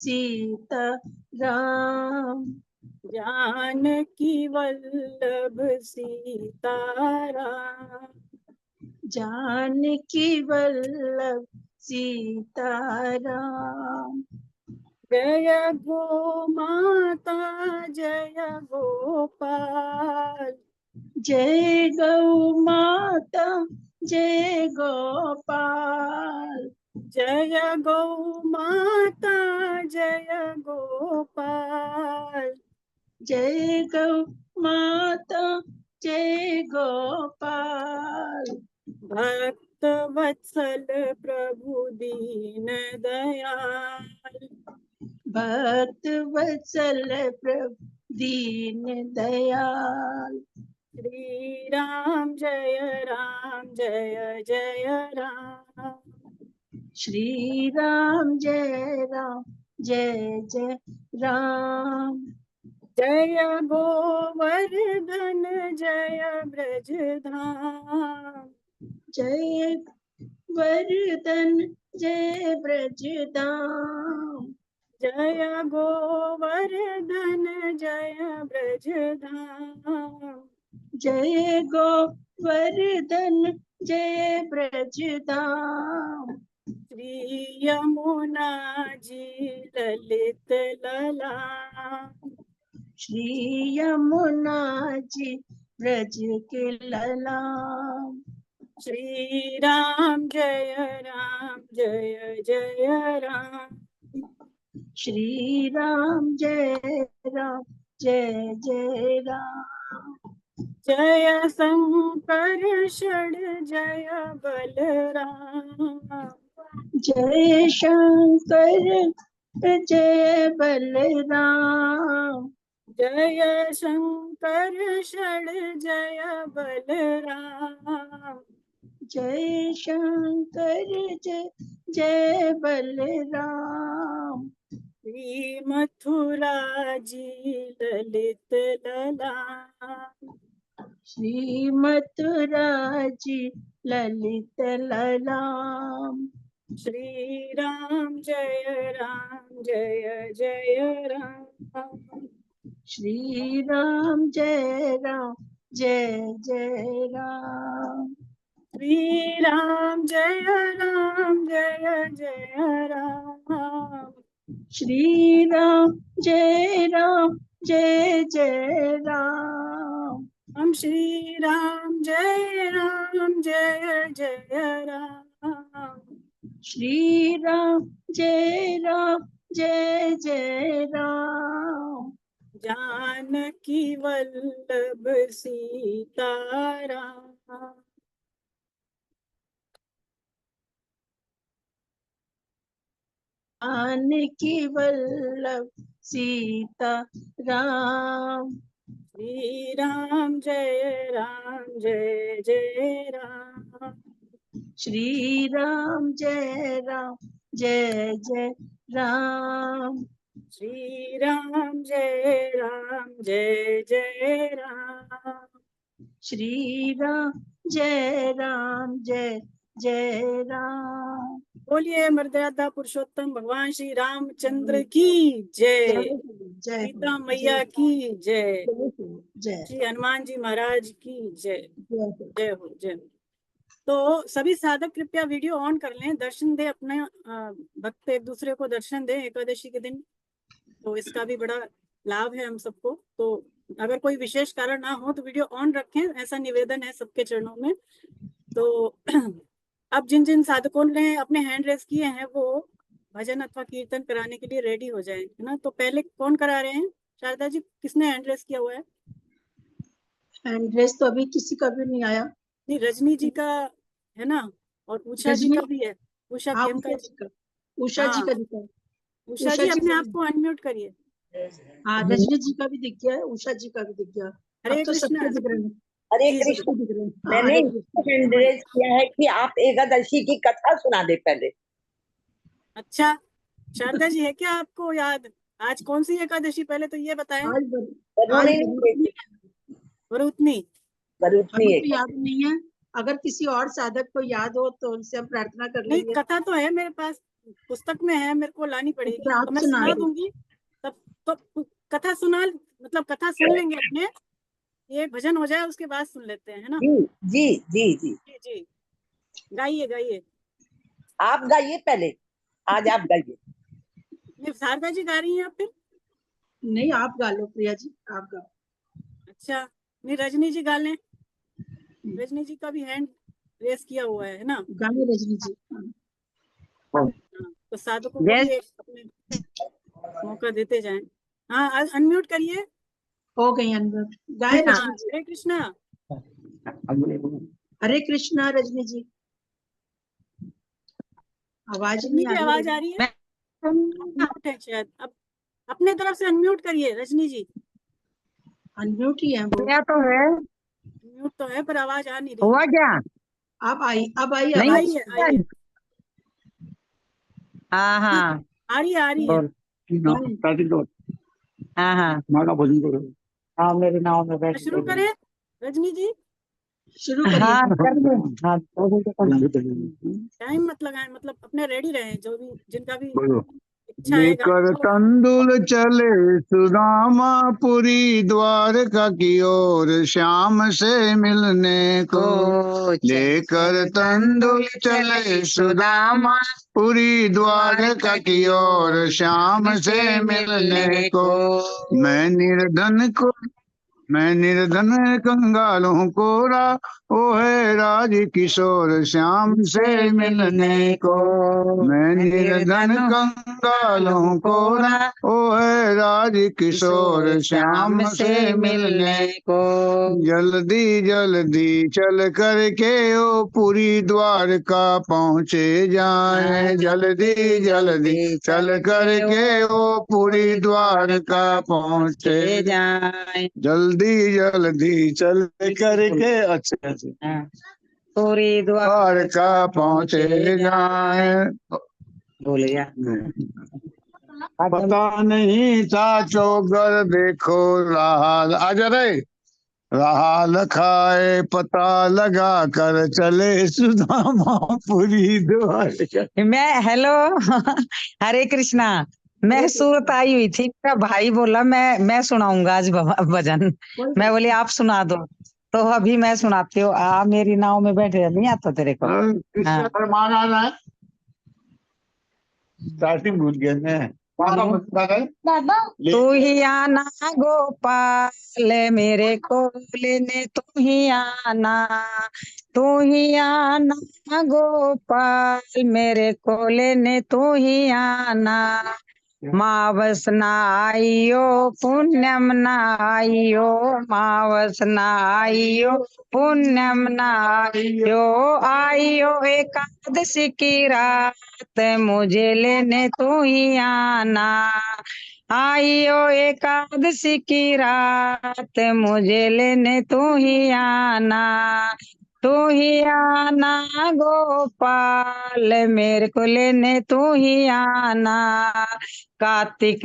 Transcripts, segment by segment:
सीता राम। जानकी वल्लभ सीताराम। जानकी वल्लभ सीताराम। जय गो माता जय गोपाल। जय गौ माता जय गोपाल। जय गौ माता जय गोपाल। जय गौ माता जय गोपाल। भक्त वत्सल प्रभु दीन दयाल। भक्त वत्सल प्रभु दीन दयाल। श्री राम जय जय राम। श्री राम जय जय राम। जय गोवर्धन जय ब्रजधाम। जय वर्धन जय ब्रजधाम। जय गोवर्धन जय ब्रजधाम। जय गोवर्धन जय ब्रजधाम। श्री यमुना जी ललित ललाम। श्री यमुना जी ब्रज के ललाम। श्री राम जय जय राम। श्री राम जय जय राम। जय शंकर षड जय बलराम। जय शंकर जय बलराम। जय शंकर षड जय बलराम। जय शंकर जय बलराम। श्री मथुरा जी ललित ललाम। श्री मथुरा जी ललित ललाम। श्री राम जय जय राम। श्री राम जय जय राम। श्री राम जय जय राम। श्री राम जय जय राम। हम श्री राम जय जय राम। श्री राम जय जय राम। जानकी वल्लभ सीताराम। जानकी वल्लभ सीता राम। श्री राम जय जय राम। श्री राम जय जय राम। श्री राम जय जय राम। श्री राम जय जय राम। बोलिए मर्यादा पुरुषोत्तम भगवान श्री रामचंद्र की जय। सीता मैया की जय। श्री हनुमान जी महाराज की जय। जय हो जय हो। तो सभी साधक कृपया वीडियो ऑन कर लें, दर्शन दे अपने भक्त एक दूसरे को दर्शन दें एकादशी के दिन। तो इसका भी बड़ा लाभ है हम सबको। तो अगर कोई विशेष कारण ना हो तो वीडियो ऑन रखें, ऐसा निवेदन है सबके चरणों में। तो अब जिन जिन साधकों ने अपने हैंड रेस किए हैं वो भजन अथवा कीर्तन कराने के लिए रेडी हो जाएं, है ना। तो पहले कौन करा रहे हैं? शारदा जी, किसने हैंड रेस किया हुआ है? हैंड रेस तो अभी किसी का भी नहीं आया। नहीं, रजनी जी का है ना, और उषा जी रजनी, का भी है। उषा हाँ खेमका उषा जी। जी का, उषा जी हाँ का दिखा है। उषा जी, अपने का आप को अनम्यूट करिए। हाँ, रजनी जी का भी दिख गया है, उषा जी का भी दिख गया। अब हरे तो कृष्णा सबके दिख रहे हैं। हरे जी जी। कृष्ण। दिख रहे हैं। हाँ, मैंने हरे कृष्ण। हैंडरेस किया है कि आप एकादशी की कथा सुना दे पहले। अच्छा, शारदा जी है क्या आपको याद? आज कौन सी एकादशी, पहले तो ये बताएं। आज वरुणी वरुणी। वरुतनी। वरुणी हमें है। तो याद नहीं है, अगर किसी और साधक को याद हो तो उनसे हम प्रार्थना कर नहीं, लेंगे। कथा तो है मेरे पास, पुस्तक में है, मेरे को लानी पड़ेगी, फिर आप तो मैं सुना सुना दो। दूंगी तब। तो कथा सुना, मतलब कथा सुन लेंगे अपने, ये भजन हो जाए उसके बाद सुन लेते हैं, है ना? जी जी जी जी। जी जी, गाइए गाइए। आप गाइए पहले, आज आप गाइए। नहीं, शारदा जी गा रही हैं आप फिर? नहीं, आप गा लो प्रिया जी, आप गाओ। अच्छा, नहीं रजनी जी गा लें, रजनी जी का भी हैंड रेस किया हुआ है ना? गाने रजनी जी। हाँ। हाँ, तो साधकों को भी एक अपने मौका देते जाएं। हाँ, अनम्यूट करिए। हो गई अनम्यूट, गाए हाँ, रजनी जी। हरे कृष्णा। हरे कृष्णा रजनी जी, आवाज रजनी नहीं आ जी रही आवाज आ रही है? अनम्यूट है शायद, अब अपने तरफ से अनम्यूट करिए रजनी जी। अनम्यूट ही है वो। क्या तो है, म्यूट तो है पर आवाज आ नहीं रही हुआ है। क्या? अब आई नहीं आवाज। आइए आइए, हाँ हाँ, आ रही है आ रही है। बोल। हाँ हाँ, हाँ मेरे नाव में बैठ शुरू करें रजनी जी? शुरू करिए। हाँ कर दो। हाँ टाइम मत लगाएं, मतलब अपने रेडी रहें, जो भी जिनका भी बोलो। इच्छा है लेकर गाने को। तंदुल चले सुदामा पुरी द्वारका की ओर श्याम से मिलने को। लेकर तंदुल चले सुदामा पुरी द्वारका की ओर श्याम से मिलने को। मैं निर्धन कंगालों को ओ है राज किशोर श्याम से मिलने को। मैं निर्धन कंगालों को ओ है राज किशोर श्याम से मिलने को। जल्दी जल्दी चल करके ओ पूरी द्वारका पहुँचे जाए। जल्दी जल्दी चल करके ओ पूरी द्वारका पहुँचे जाए। जल्दी जल्दी चल करके अच्छा पूरी द्वारका पहुँचे जाए। बोलिया। पता नहीं था चौगर देखो राह आजा रे राह खाए पता लगा कर चले सुदामा पूरी द्वारका। मैं हेलो हरे कृष्णा, मैं सूरत आई हुई थी, मेरा भाई बोला मैं सुनाऊंगा आज भजन। मैं बोली आप सुना दो, तो अभी मैं सुनाती हूँ। मेरी नाव में बैठे, नहीं आता तेरे को? कृष्ण फरमान आना है। स्टार्टिंग भूल गया मैं। तू ही आना गोपाल मेरे को लेने, तू ही आना, तू ही आना गोपाल मेरे को लेने, तू ही आना। मावस ना आइयो पुण्यम ना आइयो, मावस ना आइयो पुण्यम ना आइयो, आइयो एकादशी की रात मुझे लेने तू ही आना। आइयो एकादशी की रात मुझे लेने तू ही आना, तू ही आना गोपाल मेरे को लेने तू ही आना। कार्तिक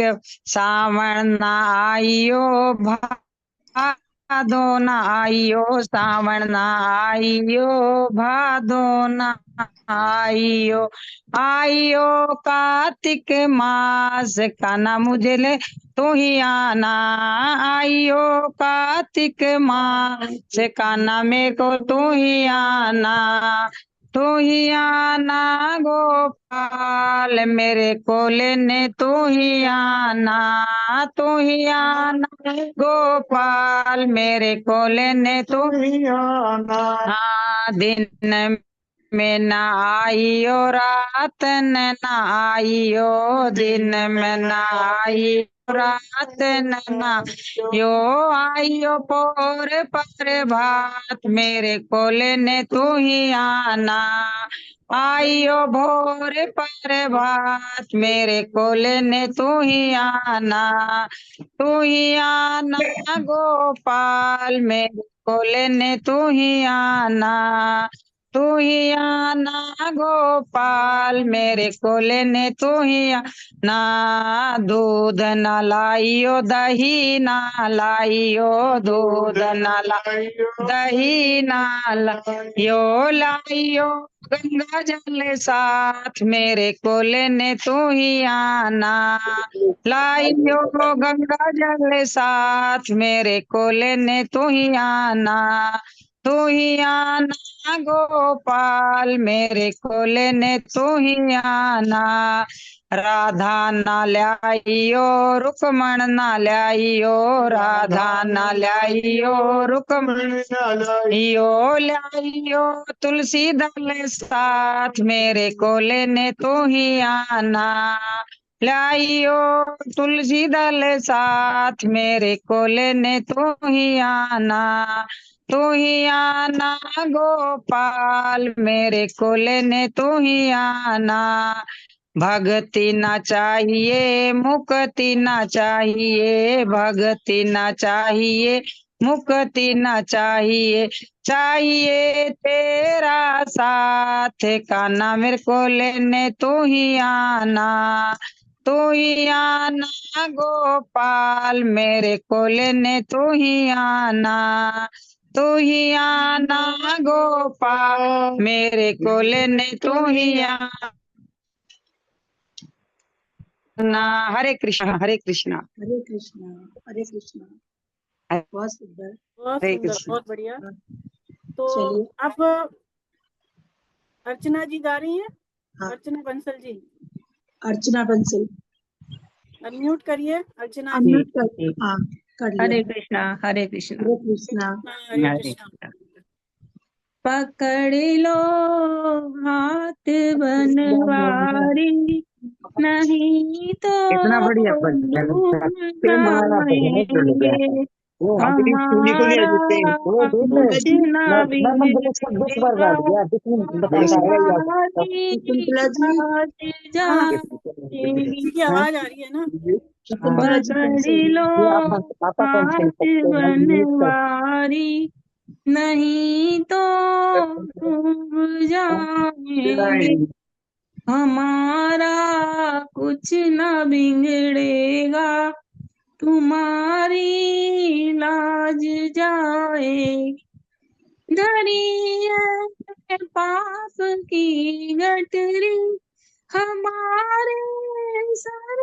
सावन ना आइयो, भादो ना आइयो, सावन ना आइयो, भादो ना आइयो, आइयो कार्तिक मास का ना मुझे ले तू ही आना। आइयो कार्तिक मास का ना मेरे को तू ही आना, तू ही आना गोपाल मेरे को लेने तू ही आना, तू ही आना गोपाल मेरे को लेने तू ही आना। हाँ दिन में ना आइयो, रात में ना आइयो, दिन में ना आइयो, रात ना यो, आइयो पोर पर भात मेरे को लेने तू ही आना। आइयो भोर पर भात मेरे को लेने तू ही आना, तू ही आना गोपाल मेरे को लेने तू ही आना। तू ही आना गोपाल मेरे को लेने, तू ही आना। दूध न लाइयो दही ना लाइयो, दूध न लाइयो दही ना लाइयो, लाइयो गंगा जल साथ मेरे को लेने, तू ही आना। लाइयो गंगा जल साथ मेरे को लेने, तू ही आना। तू ही आना गोपाल मेरे को लेने, तू ही आना। राधा ना ल्याइयो रुक्मण ना ल्याइयो, राधा ना ल्याइयो रुक्मण ना ल्याइयो, ल्याइयो तुलसी दल साथ मेरे को लेने, तू ही आना। लाइयो तुलसी दल साथ मेरे को लेने, तू ही आना। तू ही आना गोपाल मेरे को लेने, तू ही आना। भक्ति ना चाहिए मुक्ति ना चाहिए, भक्ति ना चाहिए मुक्ति ना चाहिए, चाहिए तेरा साथ कान्हा मेरे को लेने, तू ही आना। तू ही आना गोपाल मेरे को लेने, तू ही आना। तू ही आना गोपाल मेरे को लेने, तू ही आना। हरे कृष्णा हरे कृष्णा। हरे कृष्णा हरे कृष्णा। बहुत सुंदर। बहुत हरे सुंदर, कृष्णा। बहुत बढ़िया। तो चलिए। अब अर्चना जी गा रही हैं। हाँ। अर्चना बंसल जी, अर्चना बंसल अनम्यूट करिए अर्चना जी। अनम्यूट कर। हाँ कर लिया। हरे कृष्णा हरे कृष्णा। हरे कृष्णा। हरे कृष्णा। पकड़ लो हाथ बनवारी, नहीं तो इतना बढ़िया डूब जाएंगे, हमारा कुछ ना बिगड़ेगा, हमारी शकुंतला जी। लाज जाएगी। जी की आवाज आ रही है ना। शकुंतला जी पकड़ लो हाथ बनवारी, नहीं तो डूब जाएंगे, हमारा कुछ न बिगड़ेगा, तुम्हारी लाज जाएगी। धरी है पाप की गठरी, हमारे सर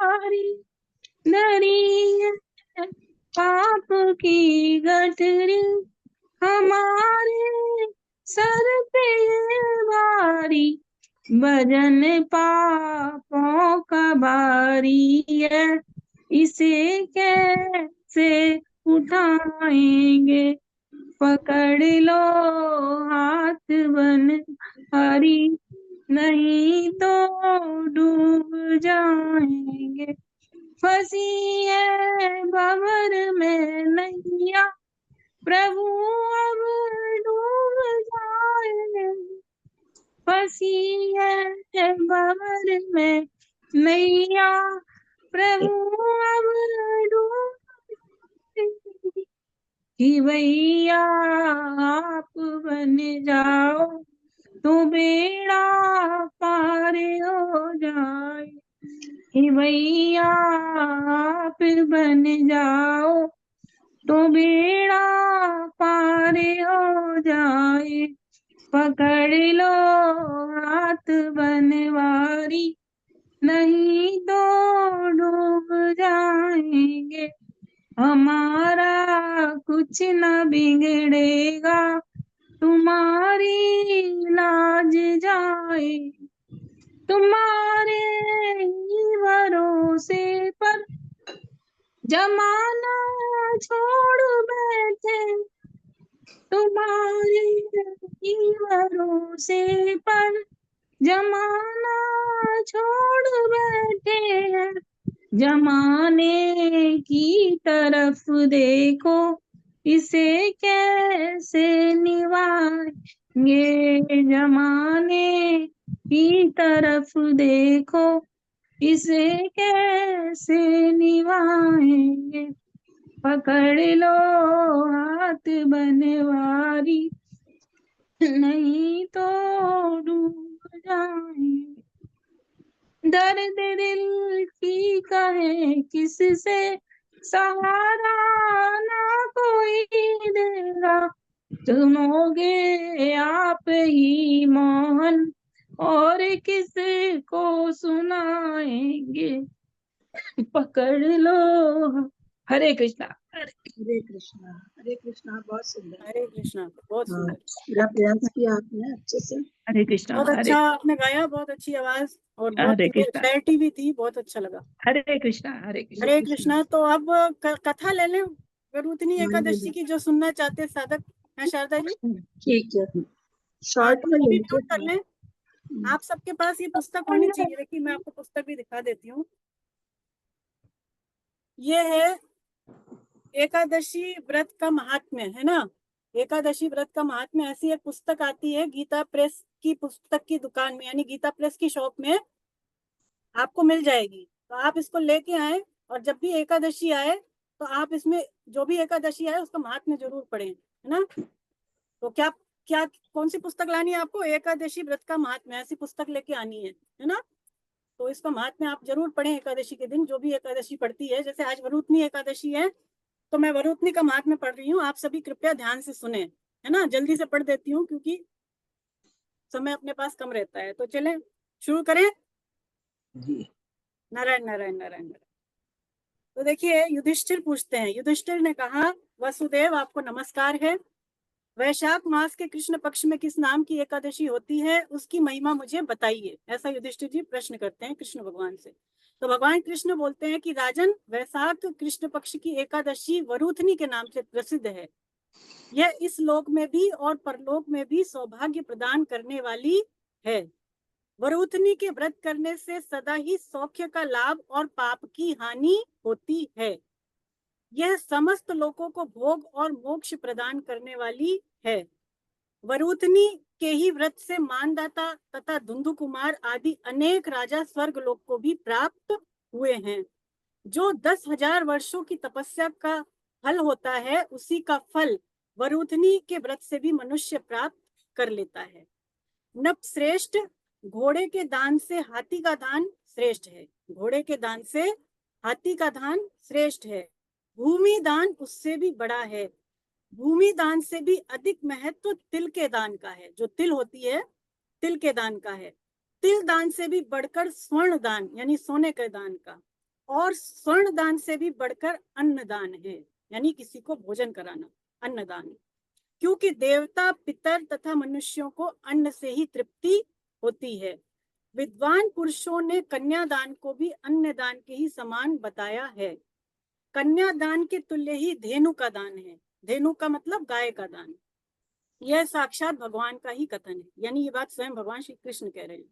भारी, धरी है पाप की गठरी, हमारे सर पे भारी, भजन पापों का भारी है, इसे कैसे उठाएंगे। पकड़ लो हाथ बनवारी, नहीं तो डूब जाएंगे, फंसी है भंवर में नैया, प्रभु अब डूब जाएंगे, फंसी है भंवर में नैया, प्रभु अब डूब जाएंगे, कि भैया आप बन जाओ तो बेड़ा पार हो जाए, कि भैया आप बन जाओ तो बेड़ा पार हो जाए। पकड़ लो हाथ बनवारी, नहीं तो डूब जाएंगे, हमारा कुछ न बिगड़ेगा, तुम्हारी लाज जाए। तुम्हारे ही भरोसे पर जमाना छोड़ बैठे, तुम्हारे ही भरोसे पर जमाना छोड़ बैठे हैं, जमाने की तरफ देखो, इसे कैसे निभाएंगे, जमाने की तरफ देखो, इसे कैसे निभाएंगे। पकड़ लो हाथ बनवारी, नहीं तो डूब जाएंगे। दर्द दिल की कहे किससे सहारा ना कोई देगा, सुनोगे आप ही मोहन और किसको सुनाएंगे, पकड़ लो। हरे कृष्णा। हरे कृष्णा, बहुत सुंदर। हरे कृष्णा, बहुत हाँ, सुंदर। पूरा प्रयास किया आपने अच्छे से। हरे कृष्णा। बहुत हरे अच्छा आपने गाया, बहुत अच्छी आवाज और बहुत हरे कृष्णा। क्लैरिटी भी थी, बहुत अच्छा लगा। हरे कृष्णा। हरे कृष्णा। हरे कृष्णा। तो अब कथा ले लें वरुथनी हाँ, एकादशी की, जो सुनना चाहते साधक हैं शारदा जी। ठीक है, हाँ, शॉर्ट तो में ले अभी लीजिए। म्यूट कर लें। आप सबके पास ये पुस्तक होनी चाहिए। देखिए, मैं आपको पुस्तक भी दिखा देती हूँ। ये है एकादशी व्रत का महात्म्य, है ना। एकादशी व्रत का महात्म्य, ऐसी एक पुस्तक आती है गीता प्रेस की पुस्तक की दुकान में, यानी गीता प्रेस की शॉप में आपको मिल जाएगी। तो आप इसको लेके आए और जब भी एकादशी आए तो आप इसमें जो भी एकादशी आए उसका महात्म्य जरूर पढ़ें, है ना। तो क्या क्या कौन सी पुस्तक लानी है आपको? एकादशी व्रत का महात्म्य, ऐसी पुस्तक लेके आनी है ना। तो इसका महात्म्य आप जरूर पढ़ें एकादशी के दिन, जो भी एकादशी पढ़ती है। जैसे आज वरुथनी एकादशी है तो मैं वरुथनी का महात्म्य पढ़ रही हूँ, आप सभी कृपया ध्यान से सुने, है ना। जल्दी से पढ़ देती हूँ क्योंकि समय अपने पास कम रहता है। तो चलें शुरू करें। नारायण नारायण नारायण। तो देखिए, युधिष्ठिर पूछते हैं। युधिष्ठिर ने कहा, वसुदेव आपको नमस्कार है। वैशाख मास के कृष्ण पक्ष में किस नाम की एकादशी होती है, उसकी महिमा मुझे बताइए। ऐसा युधिष्ठिर जी प्रश्न करते हैं कृष्ण भगवान से। तो भगवान कृष्ण बोलते हैं कि राजन, वैशाख कृष्ण पक्ष की एकादशी वरुथनी के नाम से प्रसिद्ध है। यह इस लोक में भी और परलोक में भी सौभाग्य प्रदान करने वाली है। वरुथनी के व्रत करने से सदा ही सौख्य का लाभ और पाप की हानि होती है। यह समस्त लोगों को भोग और मोक्ष प्रदान करने वाली है। वरुथनी के ही व्रत से मानदाता तथा धुंधु कुमार आदि अनेक राजा स्वर्ग लोक को भी प्राप्त हुए हैं। जो 10,000 वर्षों की तपस्या का फल होता है, उसी का फल वरुथनी के व्रत से भी मनुष्य प्राप्त कर लेता है। नप श्रेष्ठ, घोड़े के दान से हाथी का दान श्रेष्ठ है। घोड़े के दान से हाथी का दान श्रेष्ठ है। भूमि दान उससे भी बड़ा है। भूमि दान से भी अधिक महत्व तिल के दान का है। जो तिल होती है, तिल के दान का है। तिल दान से भी बढ़कर स्वर्ण दान यानी सोने के दान का, और स्वर्ण दान से भी बढ़कर अन्न दान है, यानी किसी को भोजन कराना, अन्न दान। क्योंकि देवता, पितर तथा मनुष्यों को अन्न से ही तृप्ति होती है। विद्वान पुरुषों ने कन्यादान को भी अन्न दान के ही समान बताया है। कन्यादान के तुल्य ही धेनु का दान है। धेनु का मतलब गाय का दान। यह साक्षात भगवान का ही कथन है, यानी ये बात स्वयं भगवान श्री कृष्ण कह रहे हैं।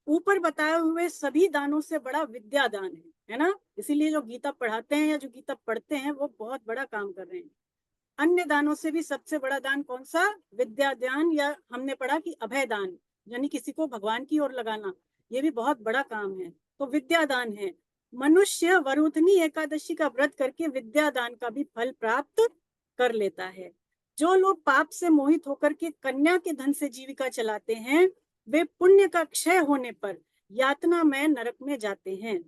ऊपर बताए हुए सभी दानों से बड़ा विद्या दान है ना। इसीलिए जो गीता पढ़ाते हैं या जो गीता पढ़ते हैं वो बहुत बड़ा काम कर रहे हैं। अन्य दानों से भी सबसे बड़ा दान कौन सा? विद्या दान, या हमने पढ़ा कि अभय दान, यानी किसी को भगवान की ओर लगाना, ये भी बहुत बड़ा काम है। तो विद्या दान है। मनुष्य वरुथनी एकादशी का व्रत करके विद्या दान का भी फल प्राप्त कर लेता है। जो लोग पाप से मोहित होकर के कन्या के धन से जीविका चलाते हैं, वे पुण्य का क्षय होने पर यातना में नरक में जाते हैं।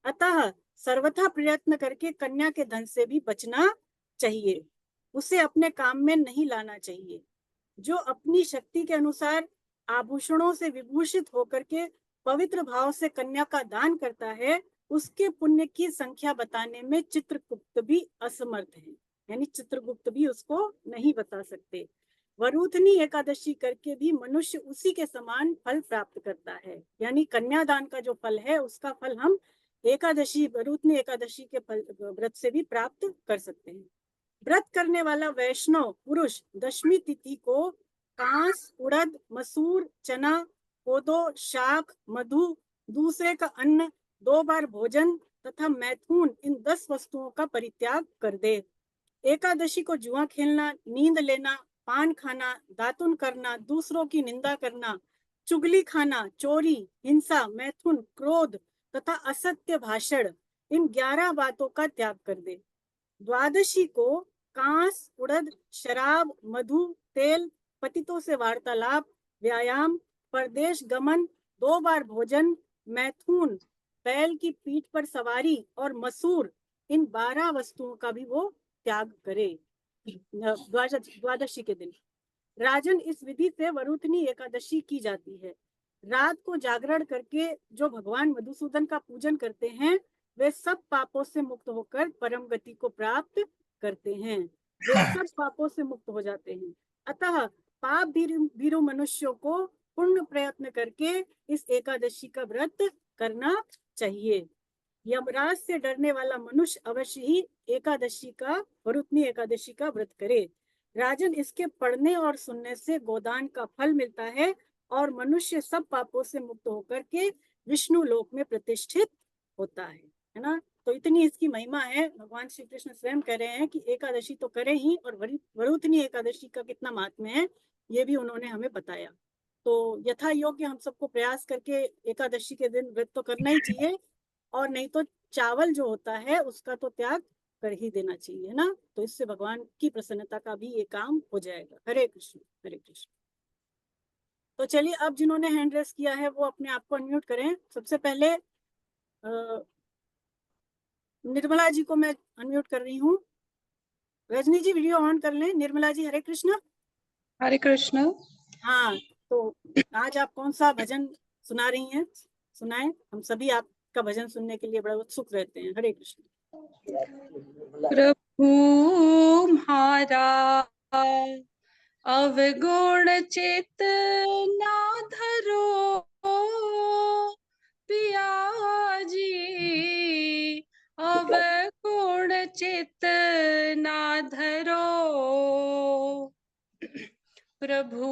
अतः सर्वथा प्रयत्न करके कन्या के धन से भी बचना चाहिए, उसे अपने काम में नहीं लाना चाहिए। जो अपनी शक्ति के अनुसार आभूषणों से विभूषित होकर के पवित्र भाव से कन्या का दान करता है, उसके पुण्य की संख्या बताने में चित्रगुप्त भी असमर्थ है, यानी चित्रगुप्त भी उसको नहीं बता सकते। वरुथनी एकादशी करके भी मनुष्य उसी के समान फल प्राप्त करता है, यानी कन्यादान का जो फल है उसका फल हम एकादशी, वरुथनी एकादशी के फल व्रत से भी प्राप्त कर सकते हैं। व्रत करने वाला वैष्णव पुरुष दशमी तिथि को कांस, उड़द, मसूर, चना, कोदो, शाक, मधु, दूसरे का अन्न, 2 बार भोजन तथा मैथुन, इन 10 वस्तुओं का परित्याग कर दे। एकादशी को जुआ खेलना, नींद लेना, पान खाना, दातुन करना, दूसरों की निंदा करना, चुगली खाना, चोरी, हिंसा, मैथुन, क्रोध तथा असत्य भाषण, इन 11 बातों का त्याग कर दे। द्वादशी को कांस, उड़द, शराब, मधु, तेल, पतितों से वार्तालाप, व्यायाम, परदेश गमन, 2 बार भोजन, मैथुन, बैल की पीठ पर सवारी और मसूर, इन 12 वस्तुओं का भी वो त्याग करे द्वादशी के दिन। राजन, इस विधि से वरुथनी एकादशी की जाती है। रात को जागरण करके जो भगवान मधुसूदन का पूजन करते हैं वे सब पापों से मुक्त होकर परम गति को प्राप्त करते हैं। वे सब पापों से मुक्त हो जाते हैं। अतः पाप भीरु मनुष्यों को पूर्ण प्रयत्न करके इस एकादशी का व्रत करना चाहिए। यमराज से डरने वाला मनुष्य अवश्य ही एकादशी का, वरुथनी एकादशी का व्रत करे। राजन, इसके पढ़ने और सुनने से गोदान का फल मिलता है और मनुष्य सब पापों से मुक्त होकर के विष्णु लोक में प्रतिष्ठित होता है ना। तो इतनी इसकी महिमा है। भगवान श्री कृष्ण स्वयं कह रहे हैं कि एकादशी तो करें ही, और वरुथनी एकादशी का कितना महात्म्य है ये भी उन्होंने हमें बताया। तो यथा योग्य हम सबको प्रयास करके एकादशी के दिन व्रत तो करना ही चाहिए, और नहीं तो चावल जो होता है उसका तो त्याग कर ही देना चाहिए, है ना। तो इससे भगवान की प्रसन्नता का भी ये काम हो जाएगा। हरे कृष्ण हरे कृष्ण। तो चलिए, अब जिन्होंने हैंड रेस किया है वो अपने आप को अनम्यूट करें। सबसे पहले निर्मला जी को मैं अनम्यूट कर रही हूँ। रजनी जी वीडियो ऑन कर लें। निर्मला जी, हरे कृष्ण। हरे कृष्ण। हाँ, तो आज आप कौन सा भजन सुना रही हैं? सुनाएं, हम सभी आपका भजन सुनने के लिए बड़ा उत्सुक रहते हैं। हरे कृष्ण। प्रभु म्हारा अवगुण चित ना धरो, पिया जी अवगुण चित ना धरो। प्रभु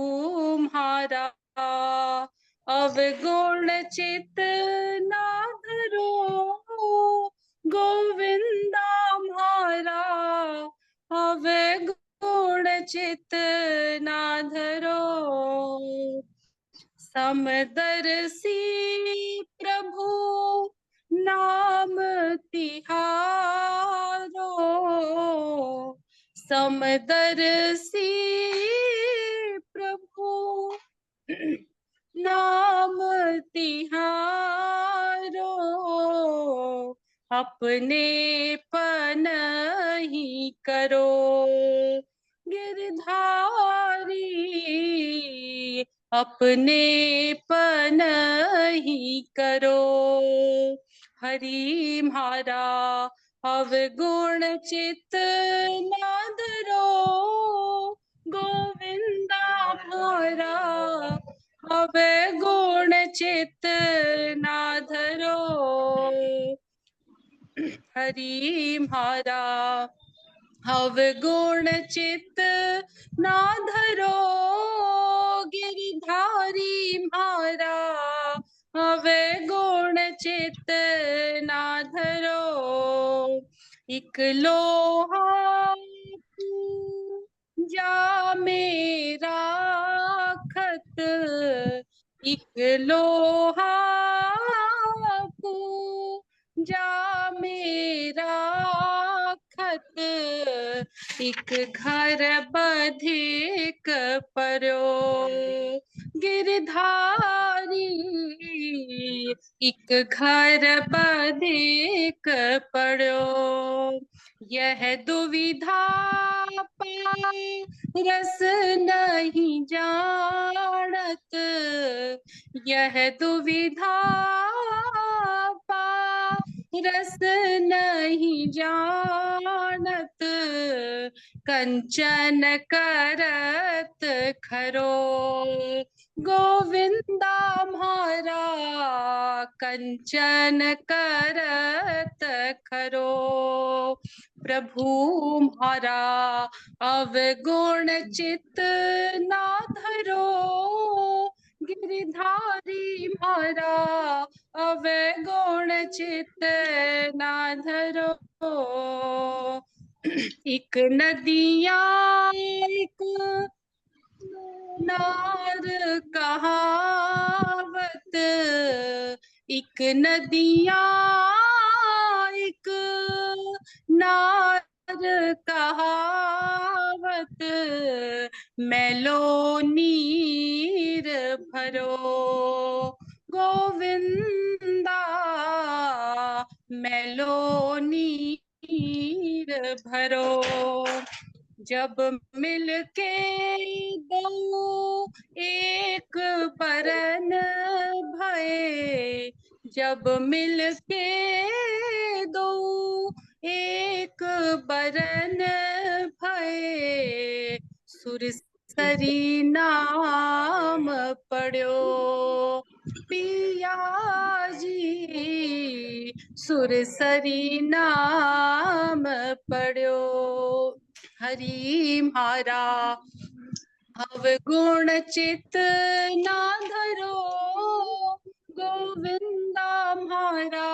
म्हारा अवगुण चित ना धरो, गोविंदा म्हारा अवगुण चित ना धरो। समदर्शी प्रभु नाम तिहारो, समदर्शी प्रभु नाम तिहारो। अपने पन ही करो गिरधारी, अपने पन ही करो। हरि म्हारा अवगुण चित ना धरो, गोविंदा म्हारा अवगुण चित ना धरो। हरि म्हारा अवगुण चित ना धरो, गिरधारी म्हारा अवगुण चित ना धरो। इक लोहा जा मेरा खत, इक लोहा जा मेरा खत, इक घर बधिक पर्यो गिरधारी, इक घर बधिक पर्यो। यह दुविधा पाए रस नहीं जानत, यह दुविधा पाए रस नहीं जानत, कंचन करत खरो, गोविंदा म्हारा कंचन करत खरो। प्रभु म्हारा अवगुण चित ना धरो, गिरधारी म्हारा अवगुण चित ना धरो। इक नदिया इक नार कहावत, इक नदिया इक नार कहावत, मैलो नीर भरो गोविंदा, मैलो नीर भरो। जब मिलके दो एक बरन भये, जब मिलके दो एक बरन भये, सुरसरी नाम पढ़ो पिया जी, सुरसरी नाम पढ़ो। हरि म्हारा अवगुण चित ना धरो, गोविंदा म्हारा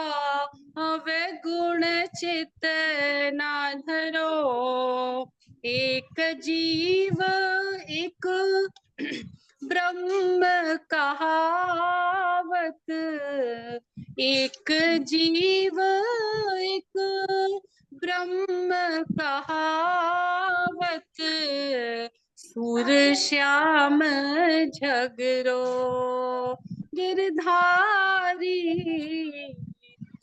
अवगुण चित ना धरो। एक जीव एक ब्रह्म कहावत, एक जीव एक ब्रह्म कहावत, सूर श्याम झगरो गिरधारी,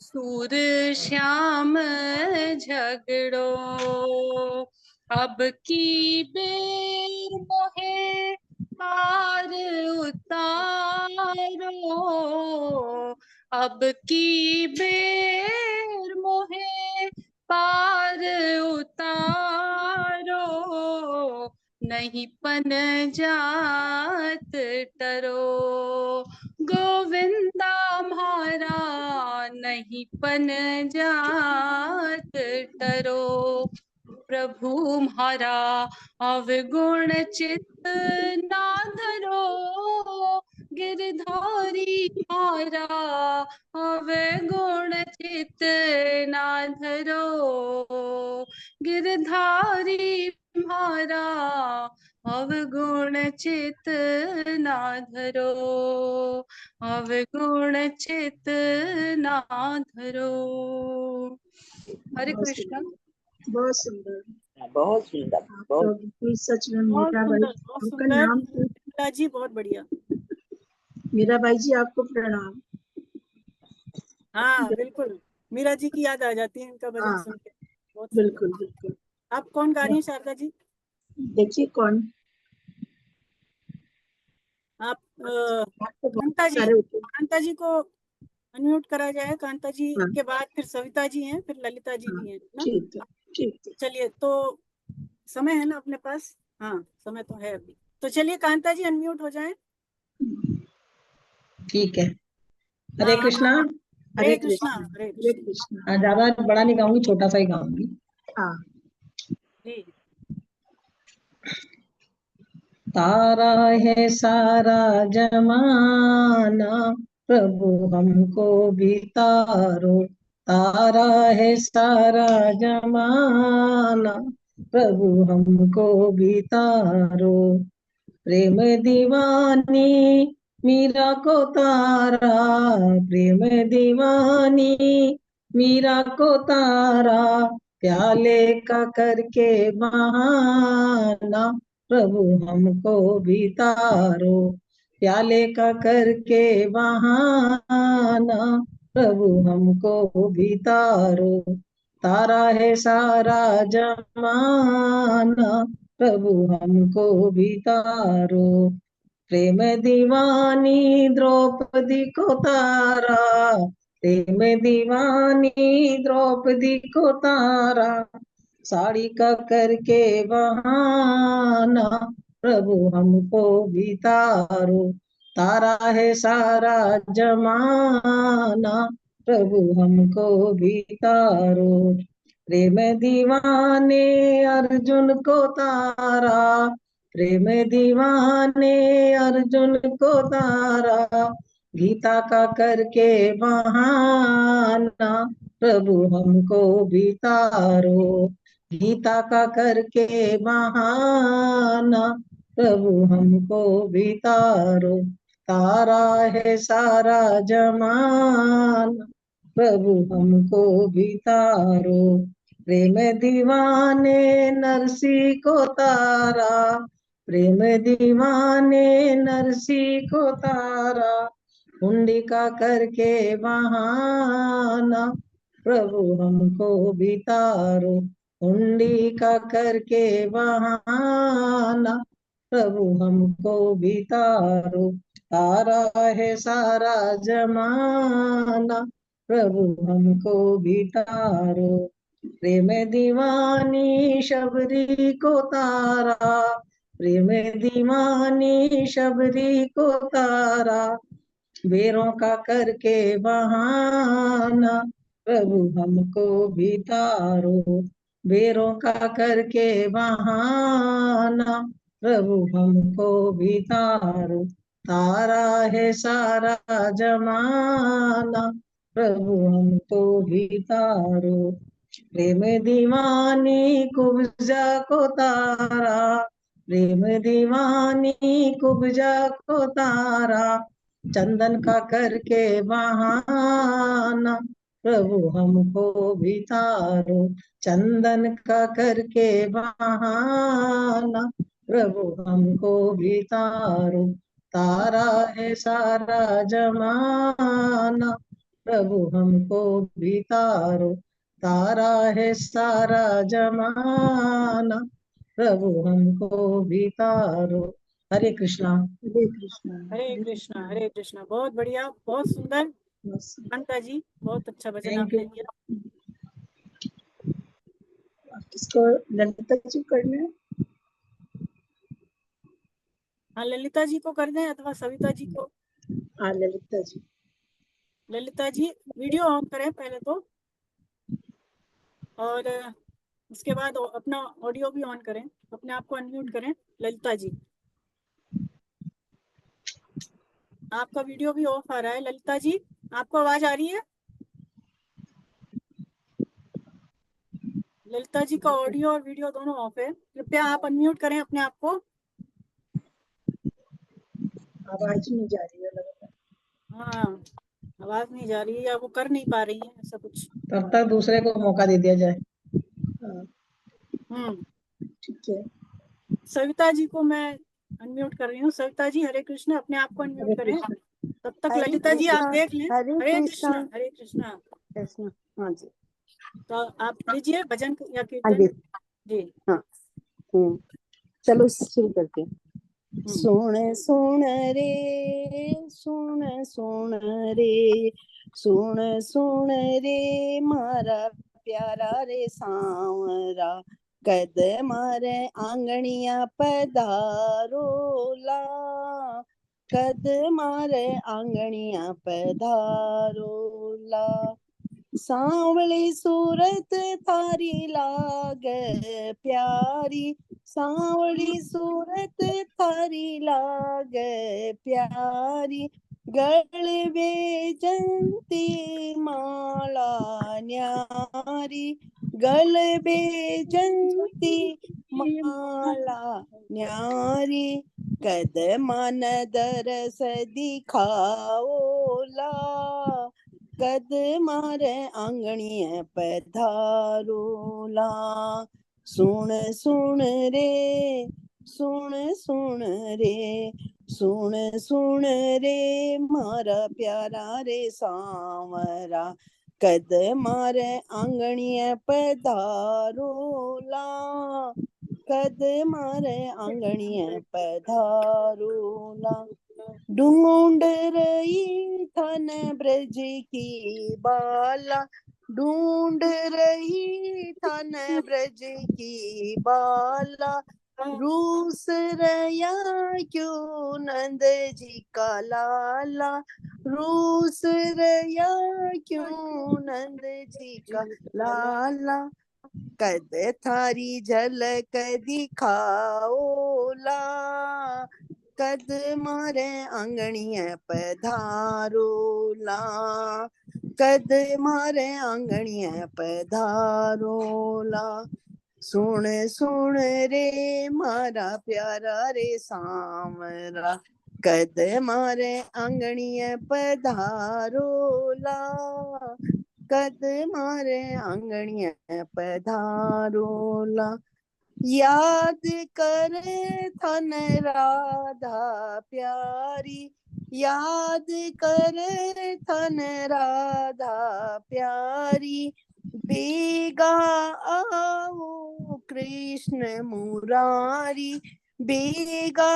सूर श्याम झगड़ो। अब की बेर मोहे पार उतारो, अब की बेर मोहे पार उतारो, नहीं पन जात टरो, गोविंदा म्हारा नहीं पन जात टरो। प्रभु म्हारा अवगुण चित ना धरो, गिरधारी म्हारा अवगुण चित ना धरो, गिरधारी म्हारा अवगुण चित ना धरो, अवगुण चित ना धरो। हरे कृष्ण। बहुत सुंदर, बहुत सुंदर, आप बहुत तो बिल्कुल सच में बहुत मीरा भाई, सुंदर, बहुत आपका सुंदर। नाम मीरा जी बहुत बढ़िया। मीरा भाई जी आपको प्रणाम। हाँ बिल्कुल, मीरा जी की याद आ जाती है इनका भजन हाँ सुन के। बहुत सुंदर। बिल्कुल बिल्कुल। आप कौन गा रही हैं शारदा जी? देखिए कौन, आप आपको कांता बहुत जी, सारे होते हैं। कांता जी को अनम्यूट करा जाए। कांता जी हाँ, के बाद फिर सविता जी हैं, फिर ललिता जी हाँ, भी हैं ना। ठीक है ठीक है। चलिए, तो समय है ना अपने पास? हाँ समय तो है अभी। तो चलिए कांता जी अनम्यूट हो जाएं। ठीक है। हरे हाँ, कृष्णा। हरे कृष्णा, हरे हरे कृष्णा। कृष्णा। ज्यादा बड़ा नहीं गाऊंगी, छोटा सा ही गाऊंगी। हाँ जी। तारा है सारा जमाना, प्रभु हमको भी तारो। तारा है सारा जमाना, प्रभु हमको भी तारो। प्रेम दीवानी मीरा को तारा, प्रेम दीवानी मीरा को तारा। प्याले का करके बहाना, प्रभु हमको भी तारो। प्याले का करके बहाना, प्रभु हमको भी तारो। तारा है सारा जमाना, प्रभु हमको भी तारो। प्रेम दीवानी द्रौपदी को तारा, प्रेम दीवानी द्रौपदी को तारा। साड़ी का करके बहाना, प्रभु हमको भी तारो। तारा है सारा जमाना, प्रभु हमको भी तारो। प्रेम दीवाने अर्जुन को तारा, प्रेम दीवाने अर्जुन को तारा। गीता का करके बहाना, प्रभु हमको भी तारो। गीता का करके बहाना, प्रभु हमको भी तारो। तारा है सारा जमाना, प्रभु हमको भी तारो। प्रेम दीवाने नरसी को तारा, प्रेम दीवाने नरसी को तारा, हुंडी का करके बहाना, प्रभु हमको भी तारो, हुंडी का करके बहाना, प्रभु हमको भी तारो, तारा है सारा जमाना, प्रभु हमको भी तारो, प्रेम दीवानी शबरी को तारा, प्रेम दीवानी शबरी को तारा, बेरों का करके बहाना, प्रभु हमको भी तारो, बेरों का करके बहाना, प्रभु हमको भी तारो, तारा है सारा जमाना, प्रभु हमको भी तारो, प्रेम दीवानी कुब्जा को तारा, प्रेम दीवानी कुब्जा को तारा, चंदन का करके बहाना, प्रभु हमको भी तारो, चंदन का करके बहाना, प्रभु हमको भी तारो, तारा है सारा जमाना, प्रभु हमको भी तारो, तारा है सारा जमाना, प्रभु हमको भी तारो। हरे कृष्णा। हरे कृष्णा। हरे कृष्णा हरे कृष्णा। बहुत बढ़िया, बहुत सुंदर कांता जी, बहुत अच्छा भजन Thank आपने you. किया। किसको ललिता जी करना है? हाँ, ललिता जी को कर दें अथवा सविता जी को। हाँ ललिता जी। ललिता जी वीडियो ऑन करें पहले तो, और उसके बाद अपना ऑडियो भी ऑन करें, अपने आप को अनम्यूट करें। ललिता जी आपका वीडियो भी ऑफ आ रहा है। ललिता जी आपको आवाज आ रही है? ललिता जी का ऑडियो और वीडियो दोनों ऑफ है, कृपया आप अनम्यूट करें अपने आप को। आवाज नहीं जा रही है लगता। हाँ, आवाज नहीं जा रही है या वो कर नहीं पा रही है, ऐसा कुछ। तब तक दूसरे को मौका दे दिया जाए। हाँ ठीक है। सविता जी को मैं अनम्यूट कर रही हूँ। सविता जी हरे कृष्ण, अपने आप को अनम्यूट करें। तब तक हरे ललिता जी आप कृष्णा, देख लें। हरे हरे कृष्णा, कृष्ण हरे कृष्ण। कृष्ण। हाँ जी, तो आप लीजिए भजन या हाँ कीर्तन। जी, जी हाँ। चलो शुरू करते हैं। सुन सुन रे, सुन सुन रे, सुन सुन रे मारा प्यारा रे सांवरा, कद मारे आंगणिया पधारोला, कद मारे आंगणिया पधारोला, सांवली सूरत थारी लाग प्यारी, सांवली सूरत थारी लाग प्यारी, गले बेजंती माला न्यारी, गले बेजंती माला न्यारी, कद मन दरस दिखाओला, कद मारे आंगणिये पधारोला, सुन सुन रे, सुन सुन रे, सुन सुन रे मारा प्यारा रे सांवरा, कद मारे आंगणिये पधारोला, कद मारे आंगणिये पधारोला, ढूंढ रही थन ब्रज की बाला, ढूंढ रही थन ब्रज की बाला, रूस रया क्यों नंद जी का लाला, रूस रया क्यों नंद जी का लाला, कद थारी झलक दिखाओला, कद मारे आंगणिये पधारोला, कद मारे आंगणिये पधारोला, सुन सुन रे मारा प्यारा रे सांवरा, कद मारे आंगणिये पधारोला, कद मारे आंगणिये पधारोला, याद कर थन राधा प्यारी, याद कर थन राधा प्यारी, बेगा आओ कृष्ण मुरारी, बेगा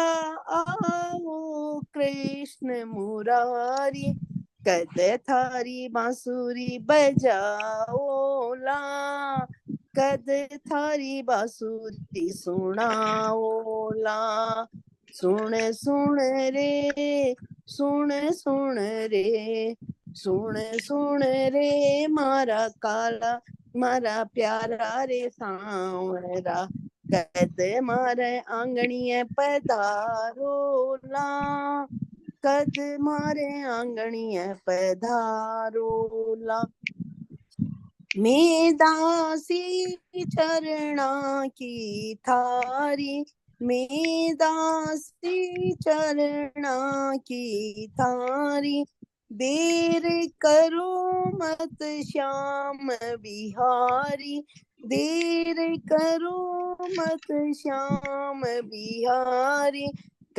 आओ कृष्ण मुरारी, कद थारी बांसुरी बजाओ ला, कद थारी बांसुरी सुनाओ ला, सुन सुन रे, सुन सुन रे, सुन सुन रे मारा काला, मारा प्यारा रे सांवरा, कद मारे आंगणिये पधारो ला, कद मारे आंगणिये पधारो ला, मैं दासी चरणा की थारी, मैं दासी चरणा की थारी, देर करो मत श्याम बिहारी, देर करो मत श्याम बिहारी,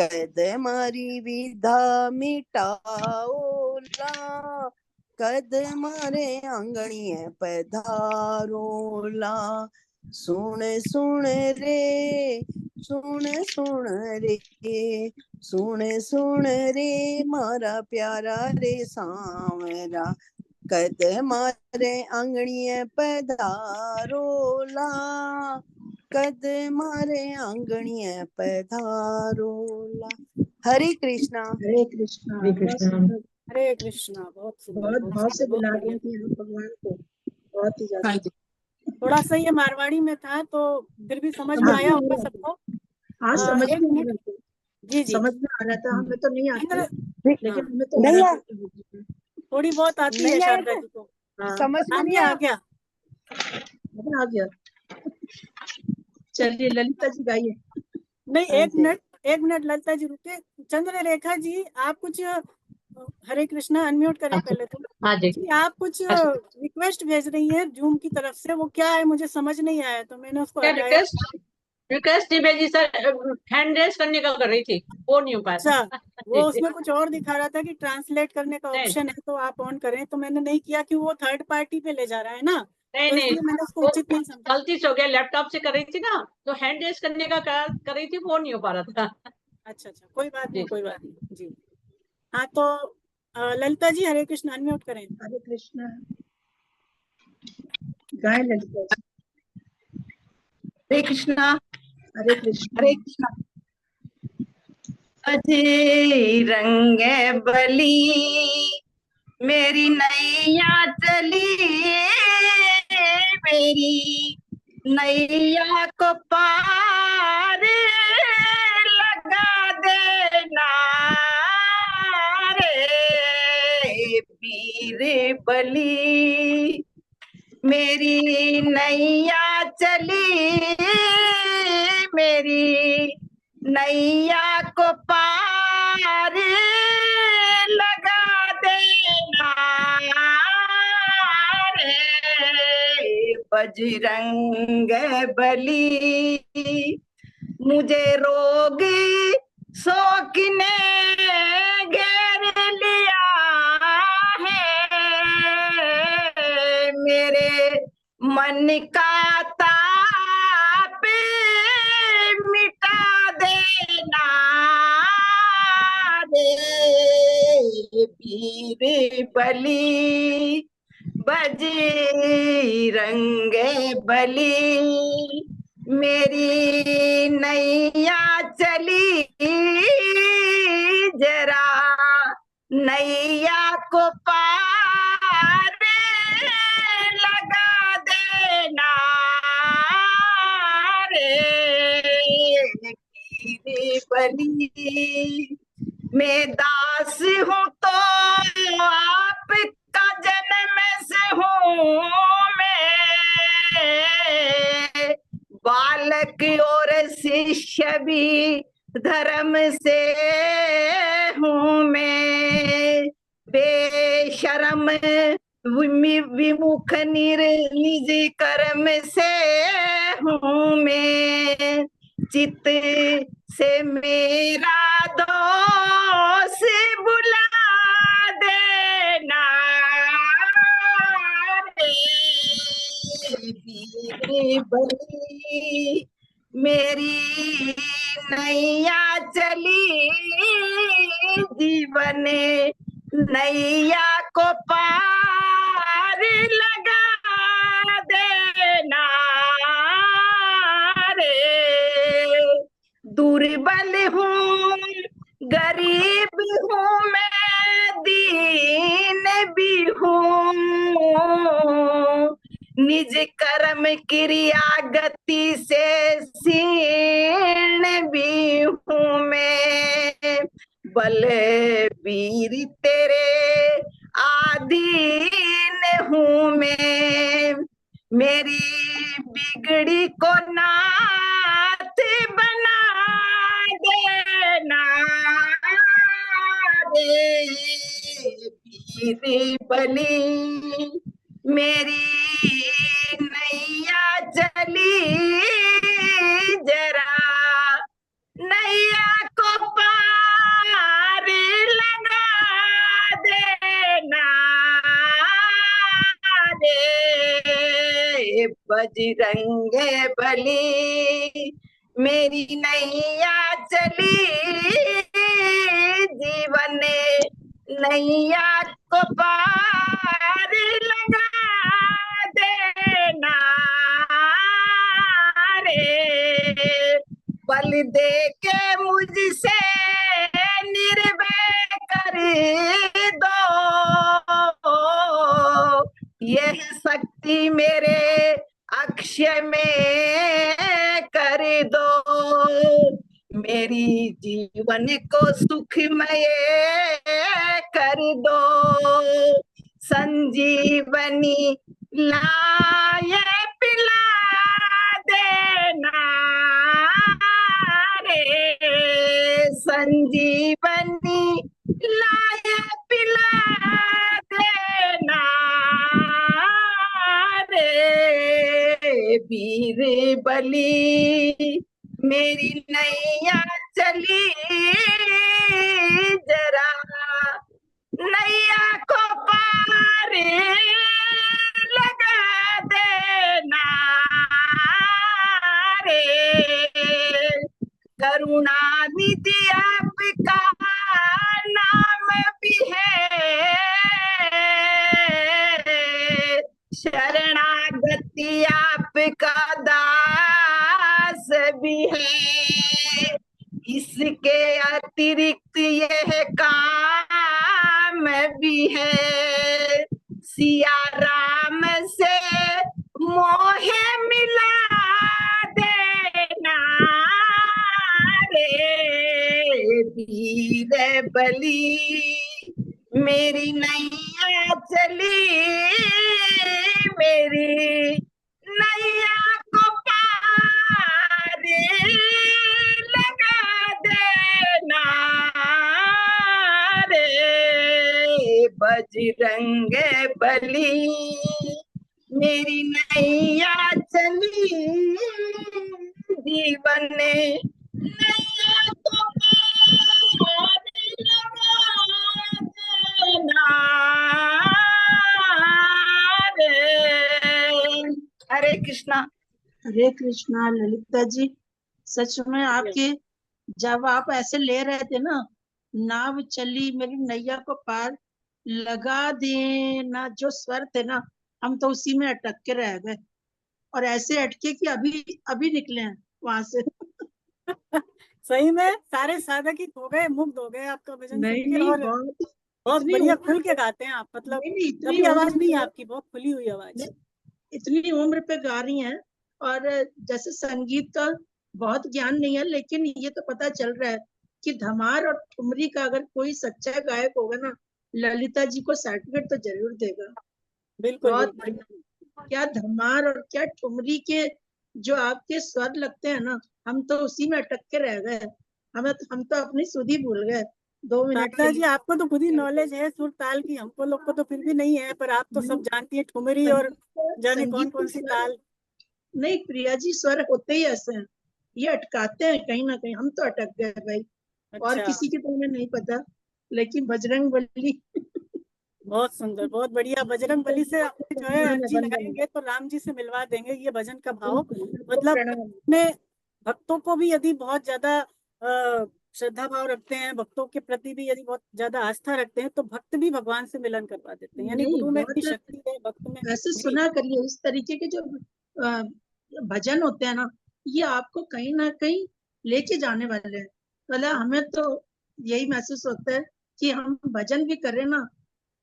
कद मारी विधा मिटाओ ला, कद मारे आंगणिये पधारो ला, सुन सुन रे, सुन सुन रे, सुन सुन रे मारा प्यारा रे सांवरा, कद मारे आंगणिये पधारो ला, कद मारे आंगणिये पधारो ला। हरे कृष्णा। हरे कृष्णा। हरे कृष्णा। हरे कृष्णा। बहुत सुंदर, बहुत भाव से बहुत बुला बढ़िया। रही थी हम भगवान को, बहुत ही ज्यादा। थोड़ा सा ये मारवाड़ी में था तो फिर भी समझ में समझ आया में होगा आ रहा सबको। हाँ, समझ एक में आ मिनट। रहा था, जी जी। समझ में आ रहा था, हमें तो नहीं आती, लेकिन हाँ, हमें तो आ नहीं रहा आ- था। थोड़ी बहुत आती नहीं है आया शारदा था? जी को। हाँ, समझ में आ नहीं गया, आया? आ गया। अब आ गया। चलिए ललिता जी गाइए। नहीं, हाँ एक जी। मिनट, एक मिनट ललिता जी रुके। चंद्रलेखा जी आप कुछ, हरे कृष्णा, अनम्यूट करें पहले तो। हाँ जी। जी आप कुछ रिक्वेस्ट भेज रही हैं जूम की तरफ से, वो क्या है मुझे समझ नहीं आया तो मैंने उसको क्या हटाया। रिक्वेस्ट नहीं भेजी सर, हैंड रेस करने का कर रही थी, वो नहीं हो पाया था। अच्छा, वो उसमें कुछ और दिखा रहा था कि ट्रांसलेट करने का नहीं। ऑप्शन है तो आप ऑन करें, तो मैंने नहीं किया कि वो थर्ड पार्टी पे ले जा रहा है ना, नहीं तो नहीं, इसलिए मैंने उसको वो उचित नहीं समझा। गलती से हो गया, लैपटॉप से कर रही थी ना, तो हैंड रेस करने का कर रही थी, वो नहीं हो पा रहा था। अच्छा अच्छा, कोई बात नहीं, जी। कोई बात नहीं जी। हाँ तो ललिता जी हरे कृष्ण अनम्यूट करें। हरे कृष्णा गाए ललिता जी। हरे कृष्णा। हरे कृष्णा। हरे कृष्णा। अजय रंग बली मेरी नैया चली, मेरी नैया को पार लगा देना रे वीर बली, मेरी नैया चली, मेरी नैया को पार लगा देना रे बजरंग बली, मुझे रोग शोक ने घेर लिया है, मेरे मन का ताप मिटा देना रे वीर बली, बजरंग बली, मेरी नैया चली, जरा नैया को पार लगा देना रे वीर बली, मैं दास हूँ तो आपका जन्म से हूँ मैं, बालक और शिष्य भी धर्म से हूँ मैं, बेशरम विमुख निज कर्म से हूँ मैं, चित्त से मेरा दोष बुला देना रे वीर बली, मेरी नैया चली जीवन नैया को पार लगा देना रे। दुर्बल हूँ गरीब हूँ मैं, दीन भी हूँ, निज कर्म क्रिया गति से क्षीण भी हूँ मैं। बलवीर तेरे आधीन हूँ मैं, मेरी बिगड़ी को नाथ बना देना रे वीर बली, मेरी नैया चली जरा नैया को पार लगा देना रे बजरंगे बली, मेरी नैया चली जीवन नैया को पार लगा देना रे। बल दे के मुझसे निर्भय कर दो, यह शक्ति मेरे अक्षय में कर दो, मेरी जीवन को सुखमय कर दो, संजीवनी लाए पिला देना रे, संजीवनी लाए पिला देना रे वीर बली, मेरी नैया चली जरा नैया को पार लगा देना रे। करुणानिधि आपका नाम भी है, शरणागति आपका दास भी है, इसके अतिरिक्त यह काम भी है, सिया राम से मोह मिला देना रे वीर बली, मेरी नैया चली मेरी नैया को पार लगा देना रे बजरंग बली, मेरी नैया चली जीवन नैया को पार लगा देना रे। हरे कृष्णा। हरे कृष्णा ललिता जी, सच में आपके जब आप ऐसे ले रहे थे ना, नाव चली मेरी नैया को पार लगा देना, जो स्वर थे ना, हम तो उसी में अटक के रह गए, और ऐसे अटके कि अभी निकले हैं वहां से। सही में सारे साधक ही हो गए, मुग्ध हो गए आपका भजन सुन के। नहीं, और बहुत बढ़िया खुल के गाते हैं आप, मतलब इतनी आवाज नहीं है आपकी, बहुत खुली हुई आवाज, इतनी उम्र पे गा रही हैं। और जैसे संगीत का बहुत ज्ञान नहीं है, लेकिन ये तो पता चल रहा है कि धमार और ठुमरी का अगर कोई सच्चा गायक होगा ना, ललिता जी को सर्टिफिकेट तो जरूर देगा। बिल्कुल बहुत क्या धमार और क्या ठुमरी के जो आपके स्वर लगते हैं ना, हम तो उसी में अटक के रह गए, हम तो अपनी सुधी भूल गए। 2 मिनट के शारदा जी लिए। आपको तो खुद ही नॉलेज है सुर ताल की, हमको लोग को तो फिर भी नहीं है, पर आप तो सब जानती है ठुमरी और जाने कौन कौन सी ताल। नहीं प्रिया जी, स्वर होते ही ऐसे हैं, ये अटकाते हैं कहीं ना कहीं, हम तो अटक गए भाई। और अच्छा, किसी के तो हमें नहीं पता, लेकिन बजरंग बली बहुत सुंदर, बहुत बढ़िया। बजरंग बली से आपने जो है अर्जी लगाएंगे तो राम जी से मिलवा देंगे ये भजन का भाव। मतलब अपने भक्तों को भी यदि बहुत ज्यादा श्रद्धा भाव रखते हैं, भक्तों के प्रति भी यदि बहुत ज्यादा आस्था रखते हैं, तो भक्त भी भगवान से मिलन करवा देते हैं। यानी नहीं, गुरु में बहुत इतनी शक्ति है, भक्त में ऐसे भी। सुना करिए, इस तरीके के जो अ, भजन होते हैं ना, ये आपको कहीं ना कहीं लेके जाने वाले हैं। मतलब हमें तो यही महसूस होता है कि हम भजन भी करें ना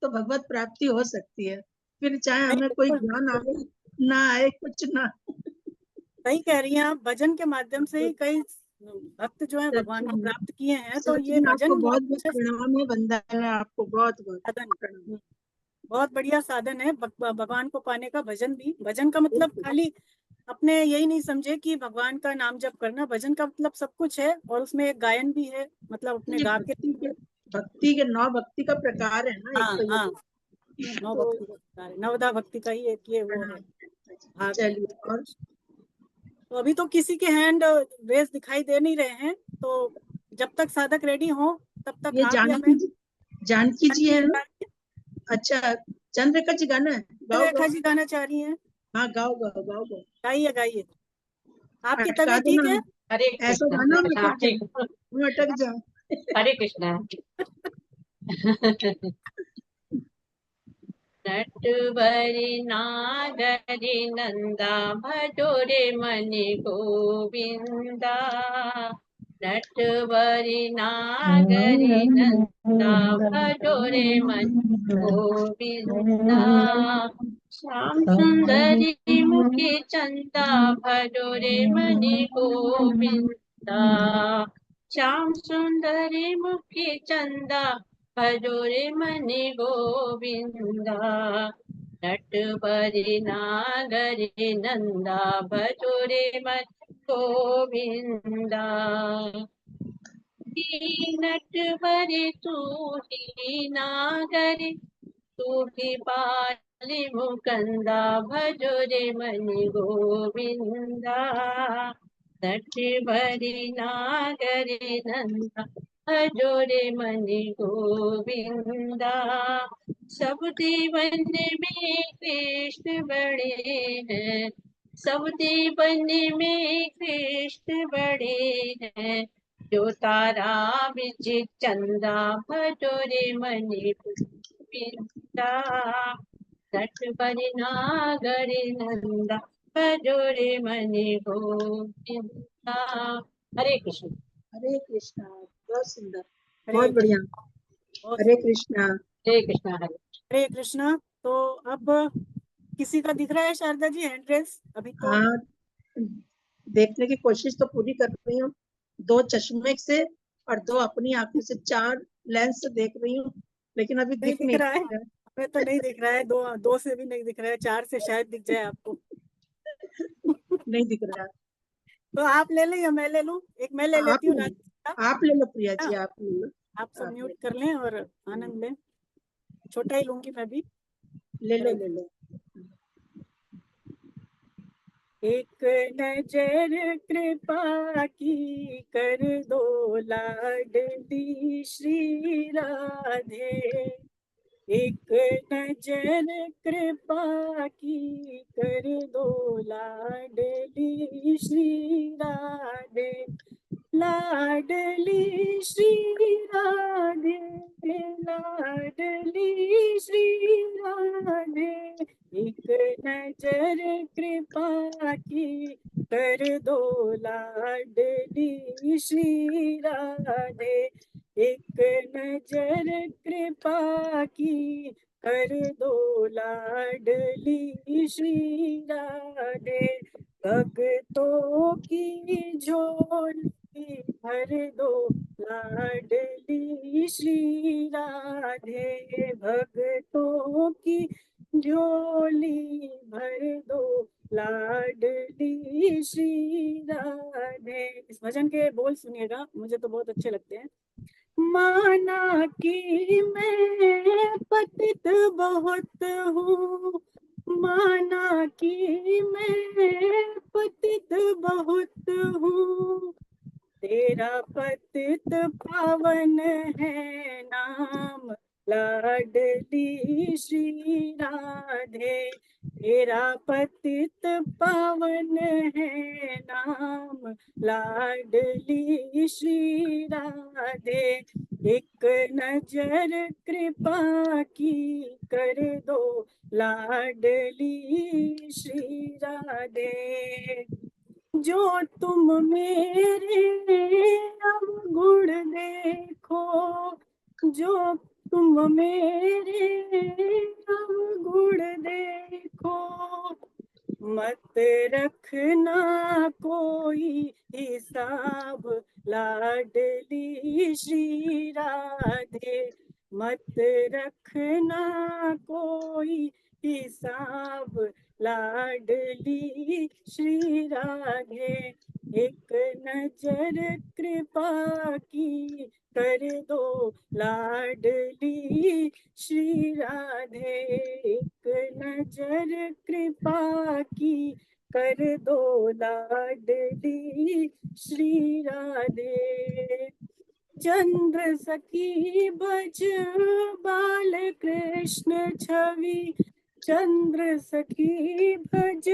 तो भगवत प्राप्ति हो सकती है, फिर चाहे नहीं, हमें कोई बिल्कुल ज्ञान बिल्कुल आए ना आए, कुछ ना। सही कह रही हैं आप। भजन के माध्यम से ही कई भक्त जो है भगवान को प्राप्त किए हैं, तो सच ये में आपको भजन बहुत बहुत बहुत अच्छा प्रणाम है, वंदन है आपको, बहुत बहुत साधन, प्रणाम। बहुत बढ़िया साधन है भगवान को पाने का। भजन भी, भजन का मतलब खाली अपने यही नहीं समझे कि भगवान का नाम जप करना, भजन का मतलब सब कुछ है, और उसमें एक गायन भी है, मतलब अपने ये गा के। भक्ति के 9 भक्ति का प्रकार है ना, एक हाँ तो हाँ, ये नौ तो भक्ति का प्रकार है, नवदा भक्ति का ही एक ये वो है भाग है। चलिए। और तो अभी तो किसी के हैंड रेस दिखाई दे नहीं रहे हैं, तो जब तक साधक रेडी हो तब तक ये आप या मैं। जानकी जी है ना? जानकी अच्छा, चंद्रका जी गाना है, गाओ रेखा गाओ। जी गाना चाह रही हैं, हाँ गाओ गाओ गाओ गाओ। गाइए गाइए। आपकी अटका तबीयत ठीक देना, है? हरे ऐसा कृष्णा। गाना हाँ अटक ठीक। जाए, हम अटक जाए। हरे कृष्णा। नटवरी नागरी नंदा भटोरे मणि गोविंदा। नटवरी नागरी नंदा भटोरे मणि गोविंदा। श्याम सुंदरी मुखी चंदा भटोरे मणि गोविंदा। श्याम सुंदरी मुखी चंदा भजोरे मणि गोविंदा। नटवरी नागरी नंदा भजोरे मणि गोविंदा। नटवरी तू ही नागरी तू ही बाली मुकंदा भजोरे मणि गोविंदा। नटवरी नागरी नंदा भजोरे मणि गोविंदा। सब दीवन में कृष्ण बड़े हैं, सब दीवन में कृष्ण बड़े हैं। जो तारा बिच चंदा भजोरे मणि गोविंदा। नटवरी नागरी नंदा भजोरे मणि गोविंदा। हरे कृष्ण। हरे कृष्णा, बहुत सुंदर, हरे बहुत बढ़िया। बहुत हरे कृष्णा। हरे कृष्णा। हरे कृष्णा। तो अब किसी का दिख रहा है शारदा जी हैंड रेस? अभी तो हाँ, देखने की कोशिश तो पूरी कर रही हूँ, 2 चश्मे से और 2 अपनी आंखों से, 4 लेंस से देख रही हूँ, लेकिन अभी नहीं दिख दिख नहीं रहा है, रहा है। हमें तो नहीं दिख रहा है, दो से भी नहीं दिख रहा है, 4 से शायद दिख जाए आपको। नहीं दिख रहा। तो आप ले लें या मैं ले लूं? एक मैं ले लेती हूँ आप ले लो प्रिया जी, हाँ, आप ले लो। आप सब आप म्यूट कर लें और आनंद लें। छोटा ही लूंगी मैं भी। ले लो ले लो। एक नजर कृपा की कर दो लाडली श्री राधे। एक नजर कृपा की कर दो लाडली श्री राधे। लाडली श्री राधे, लाडली श्री राधे। एक नजर कृपा की कर दो लाडली श्री राधे। एक नजर कृपा की कर दो लाडली श्री राधे। भक्तों की झोली भर दो लाडली श्री राधे। भक्तों की झोली भर दो लाडली श्री राधे। इस भजन के बोल सुनिएगा, मुझे तो बहुत अच्छे लगते हैं। माना कि मैं पतित बहुत हूँ, माना कि मैं पतित बहुत हूँ, तेरा पतित पावन है नाम लाडली श्री राधे, तेरा पतित पावन है नाम लाडली श्री राधे, एक नजर कृपा की कर दो लाडली श्री राधे, जो तुम मेरे अवगुण देखो, जो तुम मेरे अवगुण देखो, मत रखना कोई हिसाब लाडली श्री राधे, मत रखना कोई हिसाब लाडली श्री राधे, एक नजर कृपा की कर दो लाडली श्री राधे, एक नजर कृपा की कर दो लाडली श्री राधे, चंद्र सखी भज बाल कृष्ण छवि, चंद्र सखी भज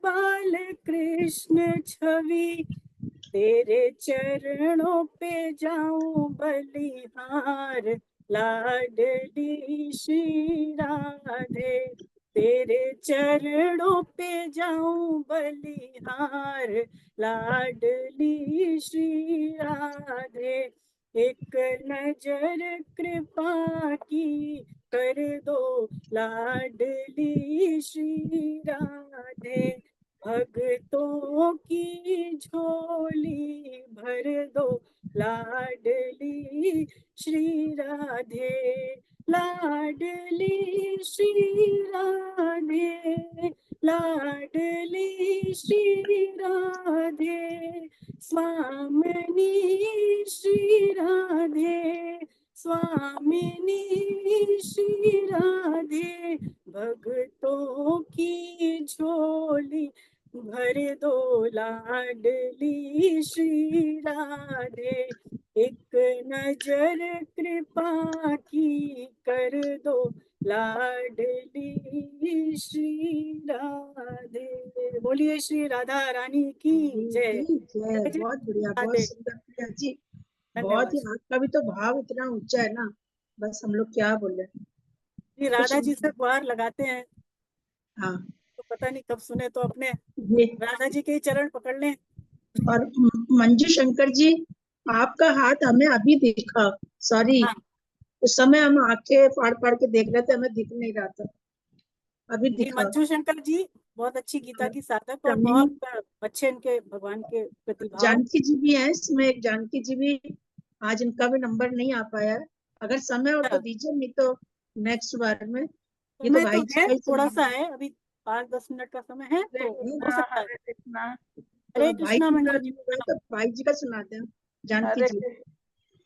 बाल कृष्ण छवि, तेरे चरणों पे जाऊं बलिहार लाडली श्री राधे, तेरे चरणों पे जाऊं बलिहार लाडली श्री राधे, एक नजर कृपा की कर दो लाडली श्री राधे, भक्तों की झोली भर दो लाडली श्री राधे, लाडली श्री राधे, लाडली श्री राधे, स्वामिनी श्री राधे, स्वामिनी श्री राधे, भक्तों की झोली भर दो लाडली श्री राधे, एक नजर कृपा की कर दो लाडली श्री राधे। बोलिए श्री राधा रानी की जय। जय। बहुत बढ़िया, बहुत सुंदर प्रिया जी, बहुत ही, आपका भी तो भाव इतना ऊंचा है ना, बस हम लोग क्या बोले। श्री राधा जी से गुहार लगाते हैं, हाँ, तो पता नहीं कब सुने, तो अपने राधा जी के चरण पकड़ लें। और मंजू शंकर जी, आपका हाथ हमें अभी दिखा, सॉरी उस समय हम आंखें फाड़ फाड़ के देख रहे थे, हमें दिख नहीं रहा था, अभी दिखा। मंजू शंकर जी बहुत अच्छी गीता की साधक और बहुत अच्छे इनके भगवान के प्रतिभाव। जानकी जी भी है इसमें, एक जानकी जी भी, आज इनका भी नंबर नहीं आ पाया, अगर समय हो तो दीजिए, नहीं तो नेक्स्ट बार में। ये तो भाई जी का थोड़ा सा है, अभी 5-10 मिनट का समय है, तो हो सकता है। हरे कृष्णा मंजू जी, तो भाई जी का सुनाते हैं जानकी जी।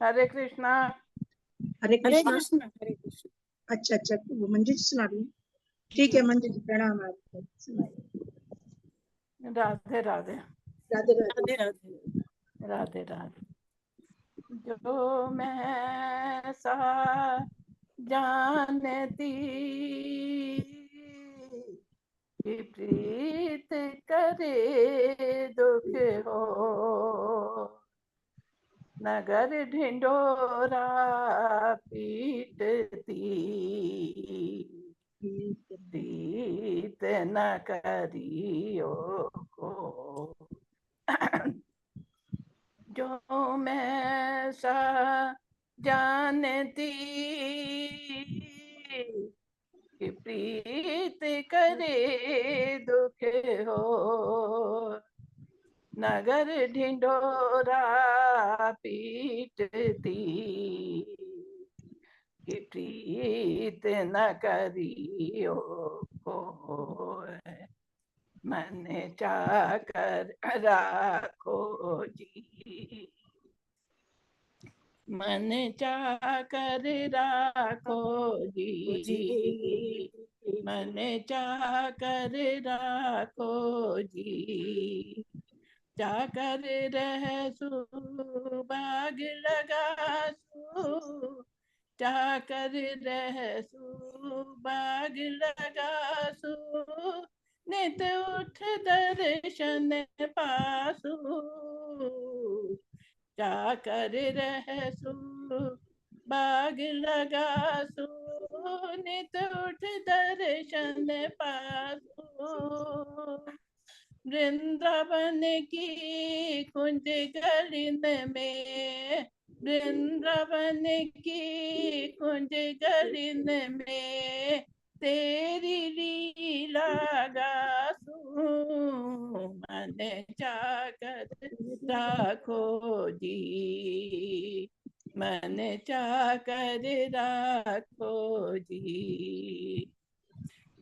हरे कृष्णा। हरे कृष्णा। हरे कृष्णा। अच्छा अच्छा, वो मंजू जी सुना रही, ठीक है मंजू जी, प्रणाम आपको, सुनाइए। राधे राधे राधे राधे राधे राधे। जो मैं सा जानती कि प्रीत करे दुख हो, नगर ढिंडोरा पीटती, प्रीत न करियो को। जो मैं सा जानती कि प्रीत करे दुख हो, नगर ढिंडोरा पीटती, कि प्रीत न करियो को, मन चाकर राखो जी। मन चाह कर राखो जी, मन चाह कर राखो जी, जाकर रह बाग लगा सू, जाकर रह बाग लगा सू, नित उठ दर्शन पासू, जाकर रह बाग लगा सू, नित उठ दर्शन पासू, वृंदावन की कुंज गलिन में, वृंदावन की कुंज गलिन में, तेरी लीला गासूं, मन चाकर राखो जी, मन चाकर राखो जी,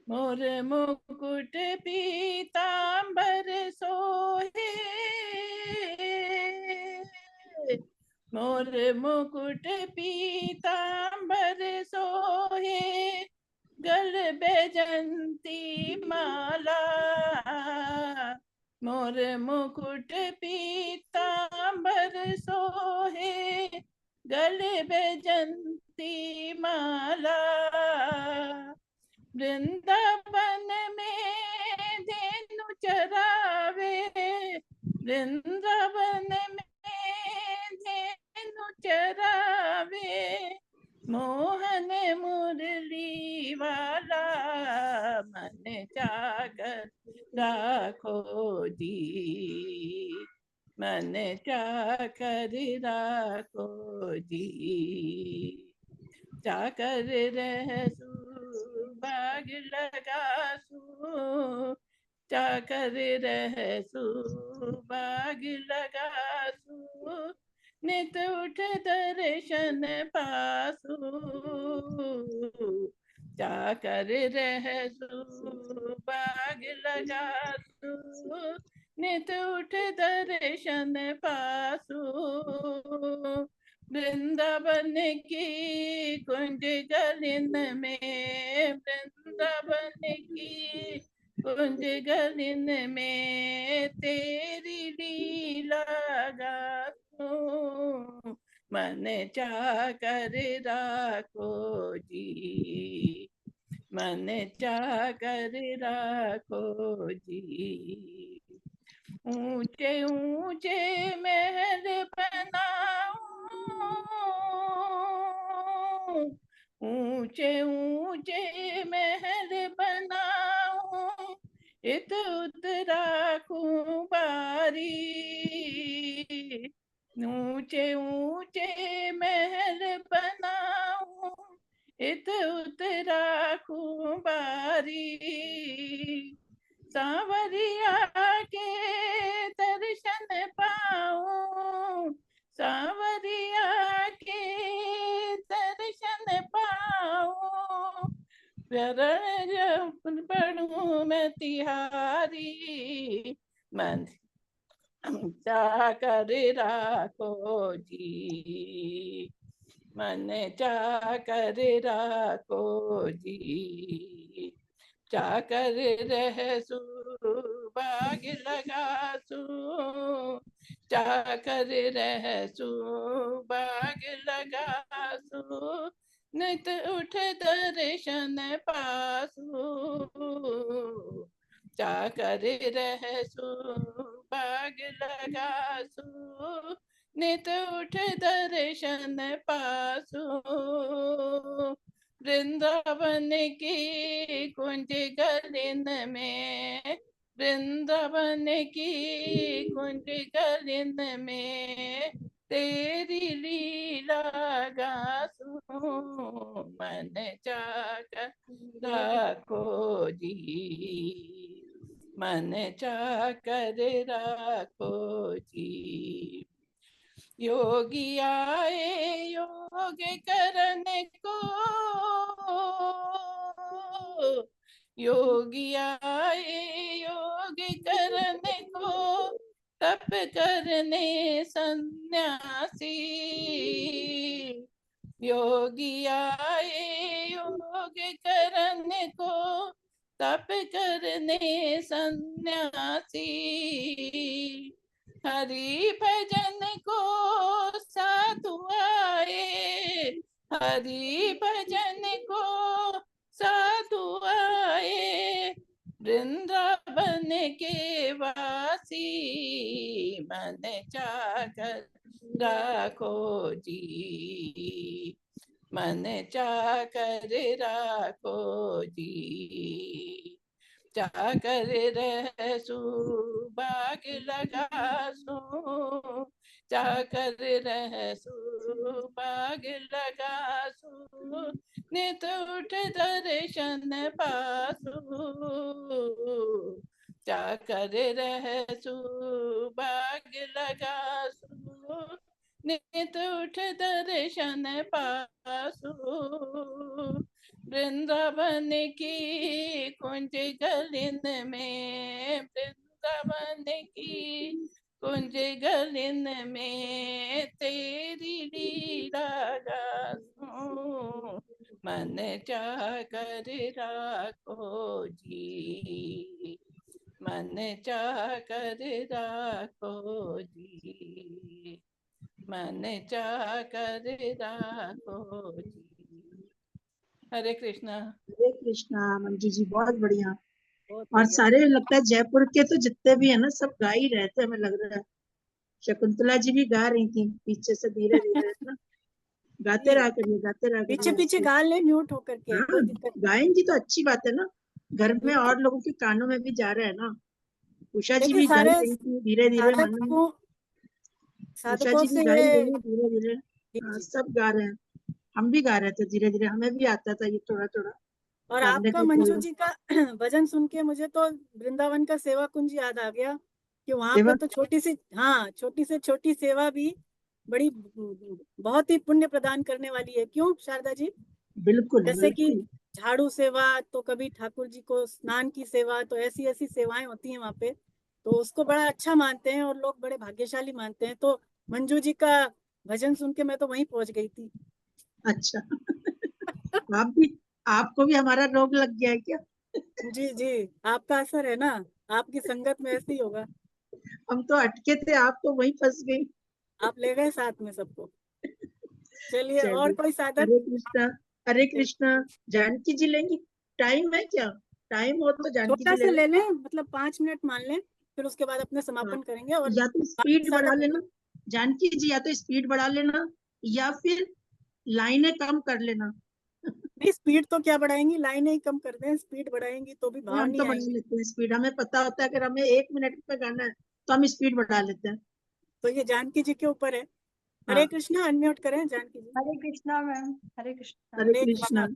मोर मुकुट पीतांबर सोहे, मोर मुकुट पीतांबर सोहे, गल बैजंती माला, मोर मुकुट पीतांबर सोहे, गल बैजंती माला, वृंदावन में धेनु चरावे, वृंदावन में धेनु चरावे, मोहन मुरली वाला, मन जागर राखो जी, मन जाकर राखो जी, जाकर रहसू बाग लगा सू, जाकर रहसू बाग लगा सू, नित उठ दर्शन पासू, जाकर रहसू बाग लगा सू, नित उठ दर्शन पासू, वृंदावन की कुंज गलिन में, वृंदावन की कुंज गलिन में, तेरी लीला गासूं, मन चाकर राखो जी, मन चाकर राखो जी, ऊंचे ऊंचे महल बनाऊं, ऊंचे ऊंचे महल बनाऊं, इत उत राखूं बारी, ऊंचे ऊंचे महल बनाऊं, इत उत राखूं बारी, सांवरिया के दर्शन पाऊं, सांवरिया के दर्शन पाऊं, शरण पढ़ूं मैं तिहारी, मन चाकर राखो जी, मन चाकर राखो जी, चाकर रहसू बाग लगासू, चाकर रहसू बाग लगासू, नित उठ दर्शन पासू, चाकर रहसू बाग लगासू, नित उठ दर्शन पासू, वृंदावन की कुंज गलिन में, वृंदावन की कुंज गलिन में, तेरी लीला गासूं, मन चाकर राखो जी, मन चाकर राखो जी, योगी आए योग करने को, योगी आए योग करने को, तप करने सन्यासी, योगी आए योग करने को, तप करने सन्यासी, हरि भजन को साधु आए, हरि भजन को साधु आए, वृंदावन के वासी, मन चाकर राखो जी, मन चाकर राखो जी, चाकर रहसु बाग लगासु, चाकर रहसु बाग लगासु, नित उठ दर्शन पासु, चाकर रहसु बाग लगासु, नित उठ दर्शन पासु, वृंदावन की कुंज गलिन में, वृंदावन की कुंज गलिन में, तेरी लीला गासूं, मन चाकर राखो जी, मन चाकर राखो जी, मन चाकर राखो जी। हरे कृष्णा। हरे कृष्णा। मंजू जी बहुत बढ़िया। और सारे लगता है जयपुर के तो जितने भी है ना सब गा ही रहे थे, हमें लग रहा है। शकुंतला जी भी गा रही थी पीछे से धीरे धीरे ना, गाते रहा करिए, गाते रहा करिए। पीछे पीछे गा ले म्यूट होकर के, कोई दिक्कत नहीं। गाएंगी तो अच्छी बात है ना, घर में और लोगों के कानों में भी जा रहा है ना। उषा जी भी गा रही थी धीरे धीरे, उषा जी भी गा रही है धीरे धीरे। हाँ, सब गा रहे हैं, हम भी गा रहे थे धीरे धीरे, हमें भी आता था ये थोड़ा थोड़ा। और आपका मंजू जी का भजन सुन के मुझे तो वृंदावन का सेवा कुंज याद आ गया कि वहां पे तो छोटी सी, हाँ छोटी से छोटी सेवा भी बड़ी बहुत ही पुण्य प्रदान करने वाली है। क्यों शारदा जी? बिल्कुल। जैसे कि झाड़ू सेवा, तो कभी ठाकुर जी को स्नान की सेवा, तो ऐसी ऐसी सेवाएं होती हैं वहां पे, तो उसको बड़ा अच्छा मानते हैं और लोग बड़े भाग्यशाली मानते हैं। तो मंजू जी का भजन सुन के मैं तो वहीं पहुंच गई थी। अच्छा आप भी, आपको भी हमारा रोग लग गया है क्या? जी जी, आपका असर है ना, आपकी संगत में ऐसे ही होगा। हम तो अटके थे, आप तो वहीं फंस गई। आप ले गए साथ में सबको। चलिए और कोई साधन? हरे कृष्णा। हरे कृष्णा। जानकी जी लेंगी? टाइम है क्या? टाइम हो तो जानकी छोटा जी से ले लें, मतलब 5 मिनट मान लें, फिर उसके बाद अपने समापन करेंगे। और या तो स्पीड बढ़ा लेना जानकी जी, या तो स्पीड बढ़ा लेना या फिर लाइनें कम कर लेना। नहीं, स्पीड तो क्या बढ़ाएंगी, लाइनें ही कम कर दें। स्पीड बढ़ाएंगी तो भी भाव हम नहीं तो बढ़ा आएंगे। लेते हैं स्पीड, हमें पता होता है अगर हमें 1 मिनट में गाना है तो हम स्पीड बढ़ा लेते हैं। तो ये जानकी जी के ऊपर है। हरे कृष्णा। अनम्यूट करें जानकी जी। हरे कृष्णा मैम। हरे कृष्णा। हरे कृष्णा।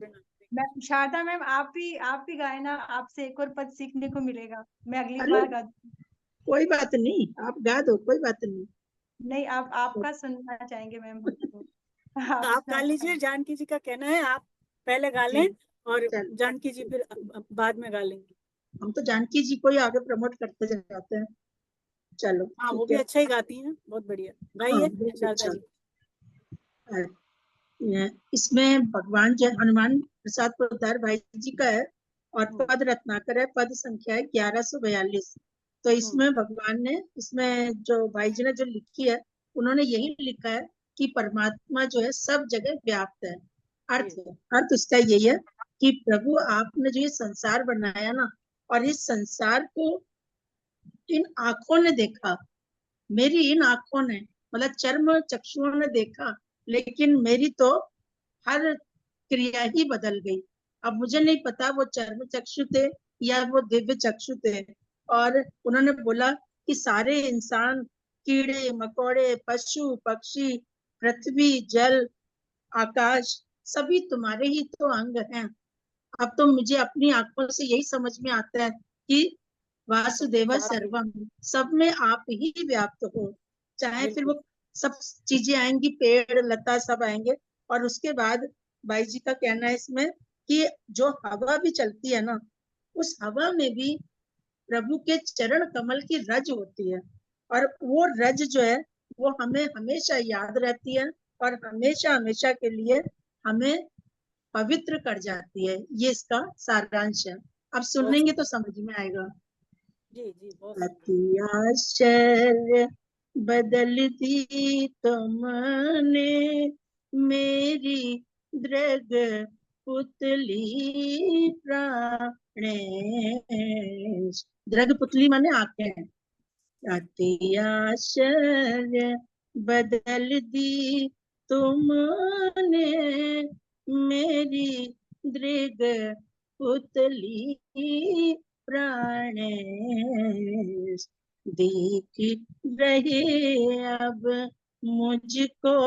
मैम शारदा मैम आप भी गाए ना, आपसे एक और पद सीखने को मिलेगा। मैं अगली बार गा दूंगी। कोई बात नहीं, आप गा दो, कोई बात नहीं। नहीं, आप आपका सुनना चाहेंगे मैम। आप गा लीजिए, जानकी जी का कहना है आप पहले गा लें और जानकी जी फिर बाद में गा लेंगे। हम तो जानकी जी को ही आगे प्रमोट करते जाते हैं। चलो हाँ, वो भी अच्छा ही गाती हैं, बहुत बढ़िया गाइए शारदा जी। इसमें भगवान जय हनुमान प्रसाद पोद्दार भाई जी का है और पद रत्नाकर है, पद संख्या है 1142। तो इसमें भगवान ने, इसमें जो भाई जी ने जो लिखी है उन्होंने यही लिखा है कि परमात्मा जो है सब जगह व्याप्त है। अर्थ उसका यही है कि प्रभु आपने जो ये संसार बनाया ना, और इस संसार को इन आंखों ने देखा, मेरी इन आंखों ने, मतलब चर्म चक्षुओं ने देखा, लेकिन मेरी तो हर क्रिया ही बदल गई। अब मुझे नहीं पता वो चर्म चक्षु थे या वो दिव्य चक्षु थे। और उन्होंने बोला कि सारे इंसान, कीड़े मकोड़े, पशु पक्षी, पृथ्वी जल आकाश, सभी तुम्हारे ही तो अंग हैं। अब तो मुझे अपनी आंखों से यही समझ में आता है कि वासुदेव सर्वम, सब में आप ही व्याप्त हो। चाहे फिर वो सब चीजें आएंगी, पेड़ लता सब आएंगे। और उसके बाद भाई जी का कहना है इसमें कि जो हवा भी चलती है ना, उस हवा में भी प्रभु के चरण कमल की रज होती है। और वो रज जो है वो हमें हमेशा याद रहती है और हमेशा हमेशा के लिए हमें पवित्र कर जाती है। ये इसका सारांश है। अब सुनेंगे तो समझ में आएगा। जी जी बहुत अति आश्चर्य बदल दी तुमने मेरी दृग पुतली प्राणेश। दृग पुतली माने आंखें। अति आश्चर्य बदल दी तुमने मेरी दृग पुतली प्राणेश। देख रहे अब मुझको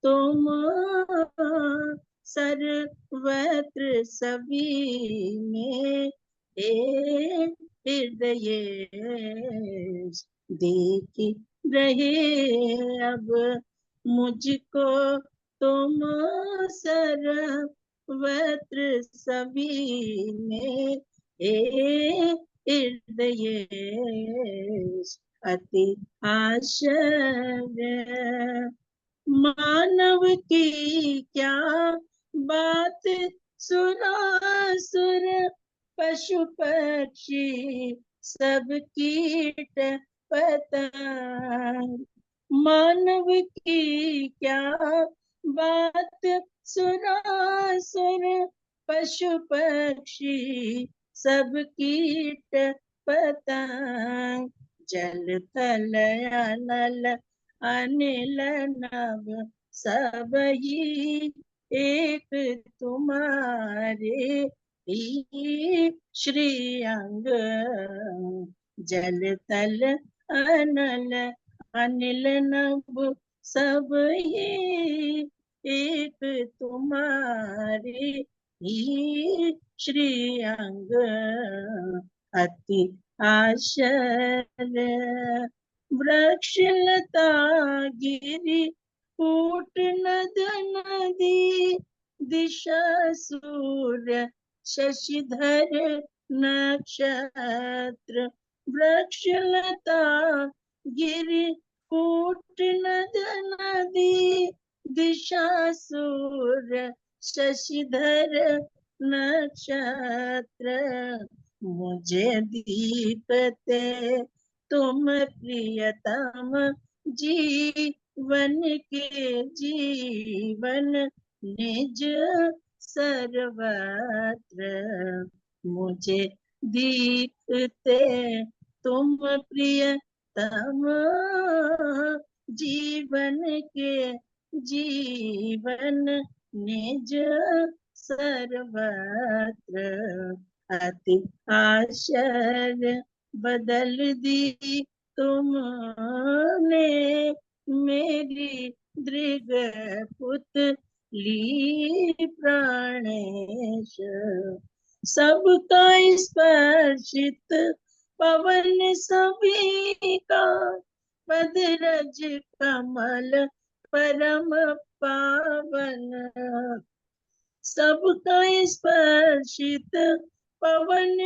तुम सर्वत्र सभी में हृदय। देख रहे अब मुझको तुम सर्वत्र सभी में हृदय। अति आश्चर्य मानव की क्या बात, सुरासुर पशु पक्षी सब कीट पतंग। मानव की क्या बात, सुरासुर पशु पक्षी सब कीट पतंग। जल थल अनल अनिल नभ सब ही एक तुम्हारे ही श्री अंग। जल तल अनल अनिल नभ सब ही एक तुम्हारे ही श्री अंग। अति आश्चर्य वृक्ष लता गिरी कूट नद नदी दिशा सूर्य शशिधर नक्षत्र। वृक्ष लता गिरी कूट नद नदी दिशा सूर्य शशिधर नक्षत्र। मुझे दीपते तुम प्रियतम जीवन के जीवन निज सर्वत्र। मुझे दीपते तुम प्रियतम जीवन के जीवन निज सर्वत्र। अति आश्चर्य बदल दी तुमने मेरी दृग पुतली प्राणेश। सबका स्पर्शित पवन सभी का पदरज कमल परम पावन। सबका स्पर्शित पवन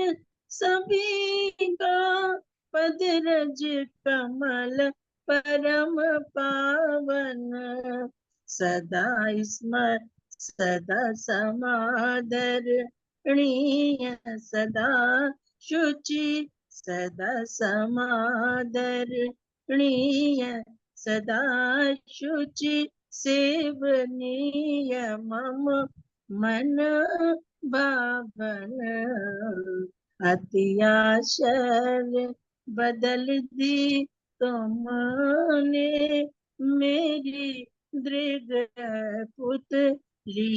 सभी का पदरज कमल परम पावन। सदा स्मर सदा समादरणीय सदा शुचि सदा समादरणीय सदा शुचि सेवनीय मम मन भावन। अति आश्चर्य बदल दी तुमने मेरी दृग पुतली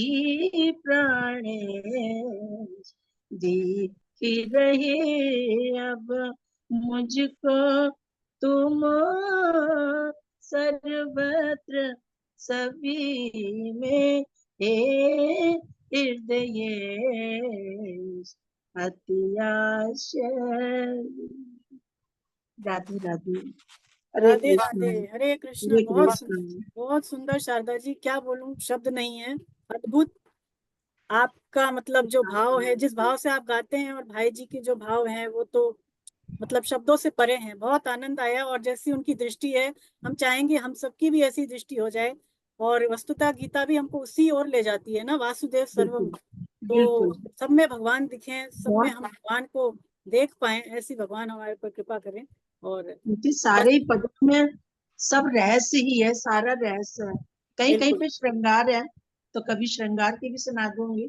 प्राणेश। देख रहे अब मुझको तुम सर्वत्र सभी में हृदय। अति आश्चर्य। राधे राधे। हरे राधे कृष्ण राधे हरे कृष्ण। हरे बहुत कृष्ण। बहुत सुंदर शारदा जी, क्या बोलूं, शब्द नहीं है। अद्भुत आपका मतलब जो भाव है, जिस भाव से आप गाते हैं और भाई जी के जो भाव हैं वो तो मतलब शब्दों से परे हैं। बहुत आनंद आया, और जैसी उनकी दृष्टि है, हम चाहेंगे हम सबकी भी ऐसी दृष्टि हो जाए। और वस्तुतः गीता भी हमको उसी ओर ले जाती है ना, वासुदेव सर्वम। तो सब में भगवान दिखे, सब में हम भगवान को देख पाए, ऐसी भगवान हमारे पर कृपा करें। और क्योंकि सारे पदों में सब रहस्य ही है, सारा रहस्य है। कहीं कहीं पे श्रृंगार है, तो कभी श्रृंगार की भी सुना दूंगी,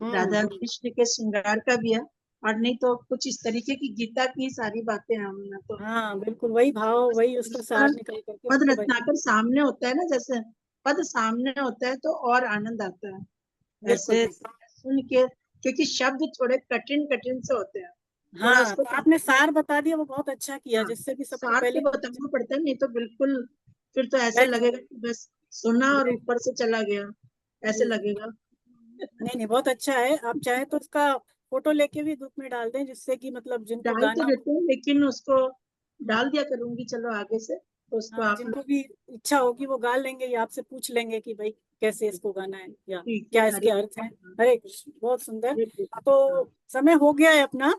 राधा कृष्ण के श्रृंगार का भी है, और नहीं तो कुछ इस तरीके की गीता की सारी बातें हैं हमने तो। हाँ बिल्कुल, वही भाव, वही उसका सार निकल करके पद रत्नाकर सामने होता है ना, जैसे पद सामने होता है तो और आनंद आता है ऐसे सुन के, क्योंकि शब्द थोड़े कठिन कठिन से होते हैं। हाँ, तो आपने सार बता दिया, वो बहुत अच्छा किया, जिससे कि सबको सार पहले तो बताना पड़ता है, नहीं तो बिल्कुल फिर तो ऐसे लगेगा कि बस सुना और ऊपर से चला गया, ऐसे लगेगा। नहीं, बहुत अच्छा है। आप चाहे तो उसका फोटो लेके भी ग्रुप में डाल दें, जिससे कि मतलब जिनको डाल गाना तो देते हैं, लेकिन उसको डाल दिया करूंगी, चलो आगे से तो उसको आप जिनको भी इच्छा होगी वो गा लेंगे, या आपसे पूछ लेंगे कि भाई कैसे इसको गाना है या क्या इसके अर्थ है। हरे कृष्ण, बहुत सुंदर। तो समय हो गया है अपना,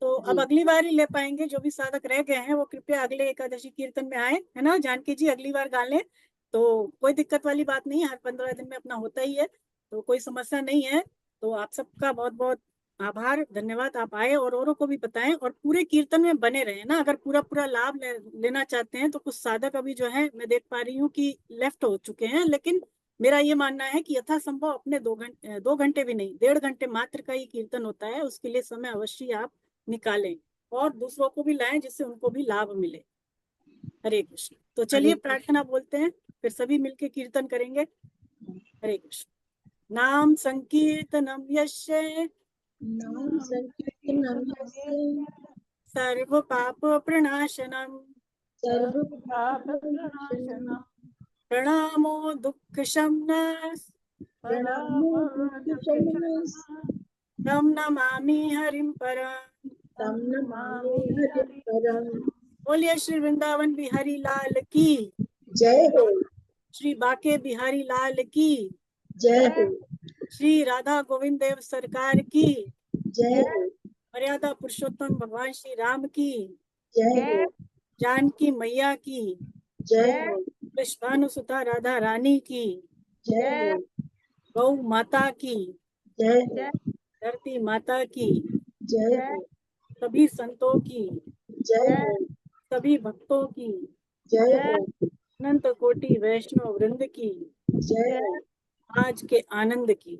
तो अब अगली बार ही ले पाएंगे। जो भी साधक रह गए हैं वो कृपया अगले एकादशी कीर्तन में आए, है ना जानकी जी, अगली बार गा लें तो कोई दिक्कत वाली बात नहीं है। हर 15 दिन में अपना होता ही है, तो कोई समस्या नहीं है। तो आप सबका बहुत बहुत आभार, धन्यवाद, आप आए और औरों को भी बताएं, और पूरे कीर्तन में बने रहे ना। अगर पूरा पूरा लाभ लेना चाहते हैं तो कुछ साधक अभी जो है मैं देख पा रही हूँ कि लेफ्ट हो चुके हैं, लेकिन मेरा ये मानना है कि यथासंभव अपने 2 घंटे भी नहीं, 1.5 घंटे मात्र का ही कीर्तन होता है, उसके लिए समय अवश्य आप निकालें और दूसरों को भी लाएं, जिससे उनको भी लाभ मिले। हरे कृष्ण। तो चलिए प्रार्थना बोलते हैं, फिर सभी मिलके कीर्तन करेंगे। हरे कृष्ण। नाम संकीर्तनम यस्य सर्व पाप प्रणाशनम प्रणामो दुःख शमनः तम नमामि हरिं परम। बोलिए श्री वृंदावन बिहारी लाल की जय हो, श्री बाके बिहारी लाल की जय हो, श्री राधा गोविंद देव सरकार की जय हो, मर्यादा पुरुषोत्तम भगवान श्री राम की जय हो, जानकी मैया की जय हो, विश्वानुसुता राधा रानी की जय हो, गौ माता की जय हो, धरती माता की जय हो, सभी संतों की जय हो, सभी भक्तों की जय हो, अनंत कोटि वैष्णव वृंद की जय हो, आज के आनंद की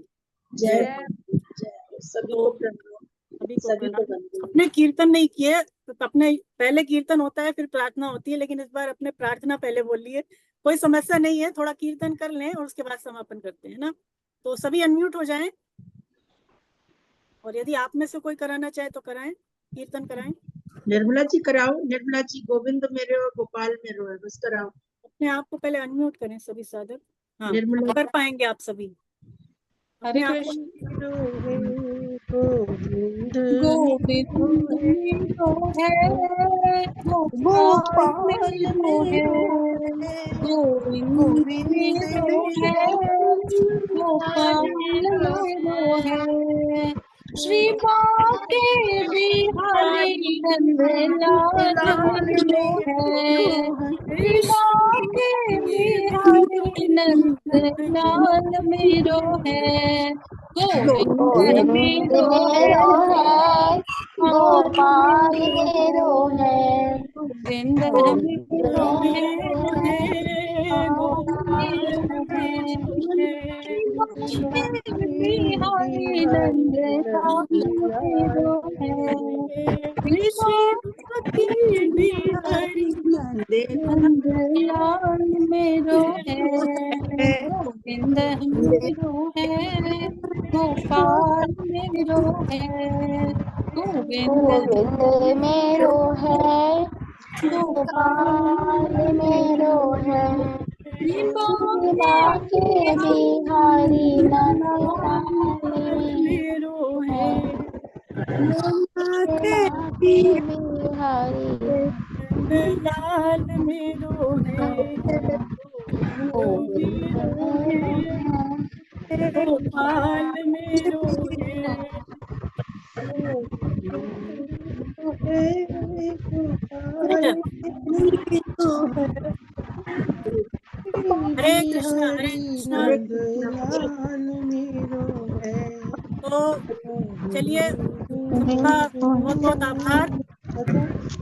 जय हो, जय हो। सभी को प्रणाम, सभी को वंदन। अपने कीर्तन नहीं किए तो अपने पहले कीर्तन होता है फिर प्रार्थना होती है, लेकिन इस बार अपने प्रार्थना पहले बोल लिए। कोई समस्या नहीं है, थोड़ा कीर्तन कर लें और उसके बाद समापन करते हैं ना। तो सभी अनम्यूट हो जाएं, और यदि आप में से कोई कराना चाहे तो कराएं, कीर्तन कराएं। निर्मला जी कराओ, निर्मला जी, गोविंद मेरे और गोपाल मेरे है, बस कराओ। अपने आप को पहले अनम्यूट करें सभी साधक। हाँ, निर्मला कर पाएंगे आप सभी। हरे कृष्ण। गोविंद मेरो है, गोपाल मेरो है, गोविंद मेरो है, गोपाल मेरो है, श्री बाके बिहारी नंदलाल मेरो है, श्री बाके बिहारी नंदलाल मेरो है, गोविंद मेरो है, गोपाल मेरो है, गोविंद मेरो है, गोपाल मेरो है, बिहारी नंदलाल मेरो है, बिहारी नंदलाल मेरो है, गोविंद मेरो है, गोपाल मेरो है, गोविंद मेरो है, गोपाल मेरो है, बाके बिहारी नंदलाल मेरो है, बाके बिहारी नंदलाल मेरो है, गोपाल मेरो है, हरे कृष्णा हरे कृष्णा। तो चलिए सबका बहुत बहुत आभार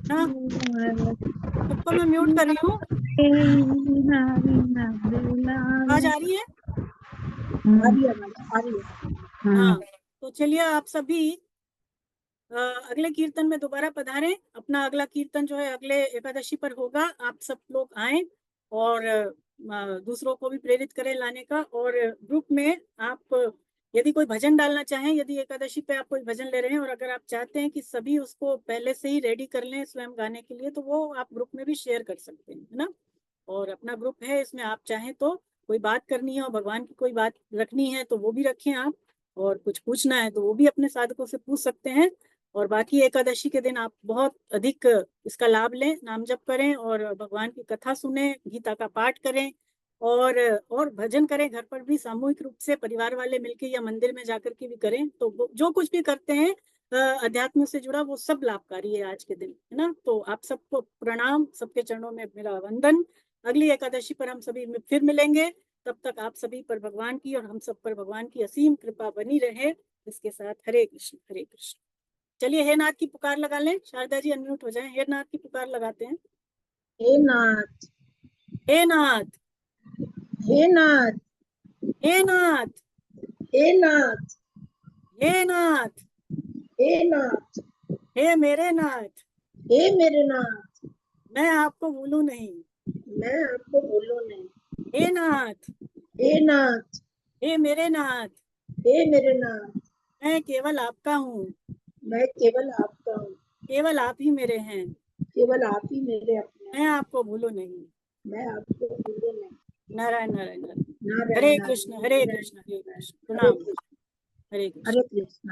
ना। सबको मैं म्यूट कर रही हूँ। आवाज आ रही है? हाँ, तो चलिए आप सभी अगले कीर्तन में दोबारा पधारें। अपना अगला कीर्तन जो है अगले एकादशी पर होगा। आप सब लोग आए और दूसरों को भी प्रेरित करें लाने का। और ग्रुप में आप यदि कोई भजन डालना चाहें, यदि एकादशी पे आप कोई भजन ले रहे हैं और अगर आप चाहते हैं कि सभी उसको पहले से ही रेडी कर लें स्वयं गाने के लिए, तो वो आप ग्रुप में भी शेयर कर सकते हैं, है ना। और अपना ग्रुप है, इसमें आप चाहें तो कोई बात करनी है और भगवान की कोई बात रखनी है तो वो भी रखें आप, और कुछ पूछना है तो वो भी अपने साधकों से पूछ सकते हैं। और बाकी एकादशी के दिन आप बहुत अधिक इसका लाभ लें, नाम जप करें और भगवान की कथा सुने, गीता का पाठ करें और भजन करें। घर पर भी सामूहिक रूप से परिवार वाले मिलके या मंदिर में जाकर के भी करें। तो जो कुछ भी करते हैं अध्यात्म से जुड़ा, वो सब लाभकारी है आज के दिन, है ना। तो आप सबको प्रणाम, सबके चरणों में मेरा वंदन। अगली एकादशी पर हम सभी फिर मिलेंगे। तब तक आप सभी पर भगवान की और हम सब पर भगवान की असीम कृपा बनी रहे। इसके साथ हरे कृष्ण हरे कृष्ण। चलिए हे नाथ की पुकार लगा लें। शारदा जी अनम्यूट हो जाएं। हे नाथ की पुकार लगाते हैं। हे नाथ, हे नाथ, हे नाथ, हे नाथ, हे नाथ, हे नाथ, हे नाथ, हे मेरे नाथ, हे मेरे नाथ, मैं आपको भूलूं नहीं। मैं आपको भूलूं नहीं। हे नाथ, हे नाथ, हे मेरे नाथ, हे मेरे नाथ, मैं केवल आपका हूँ। मैं केवल आपका हूँ। केवल आप ही मेरे हैं। केवल आप ही मेरे अपने। मैं आपको भूलूं नहीं। मैं आपको भूलूं नहीं। नारायण नारायण नारायण। नारायण हरे नारायण, कृष्ण हरे कृष्ण हरे कृष्ण। प्रणाम। हरे कृष्ण। हरे कृष्ण।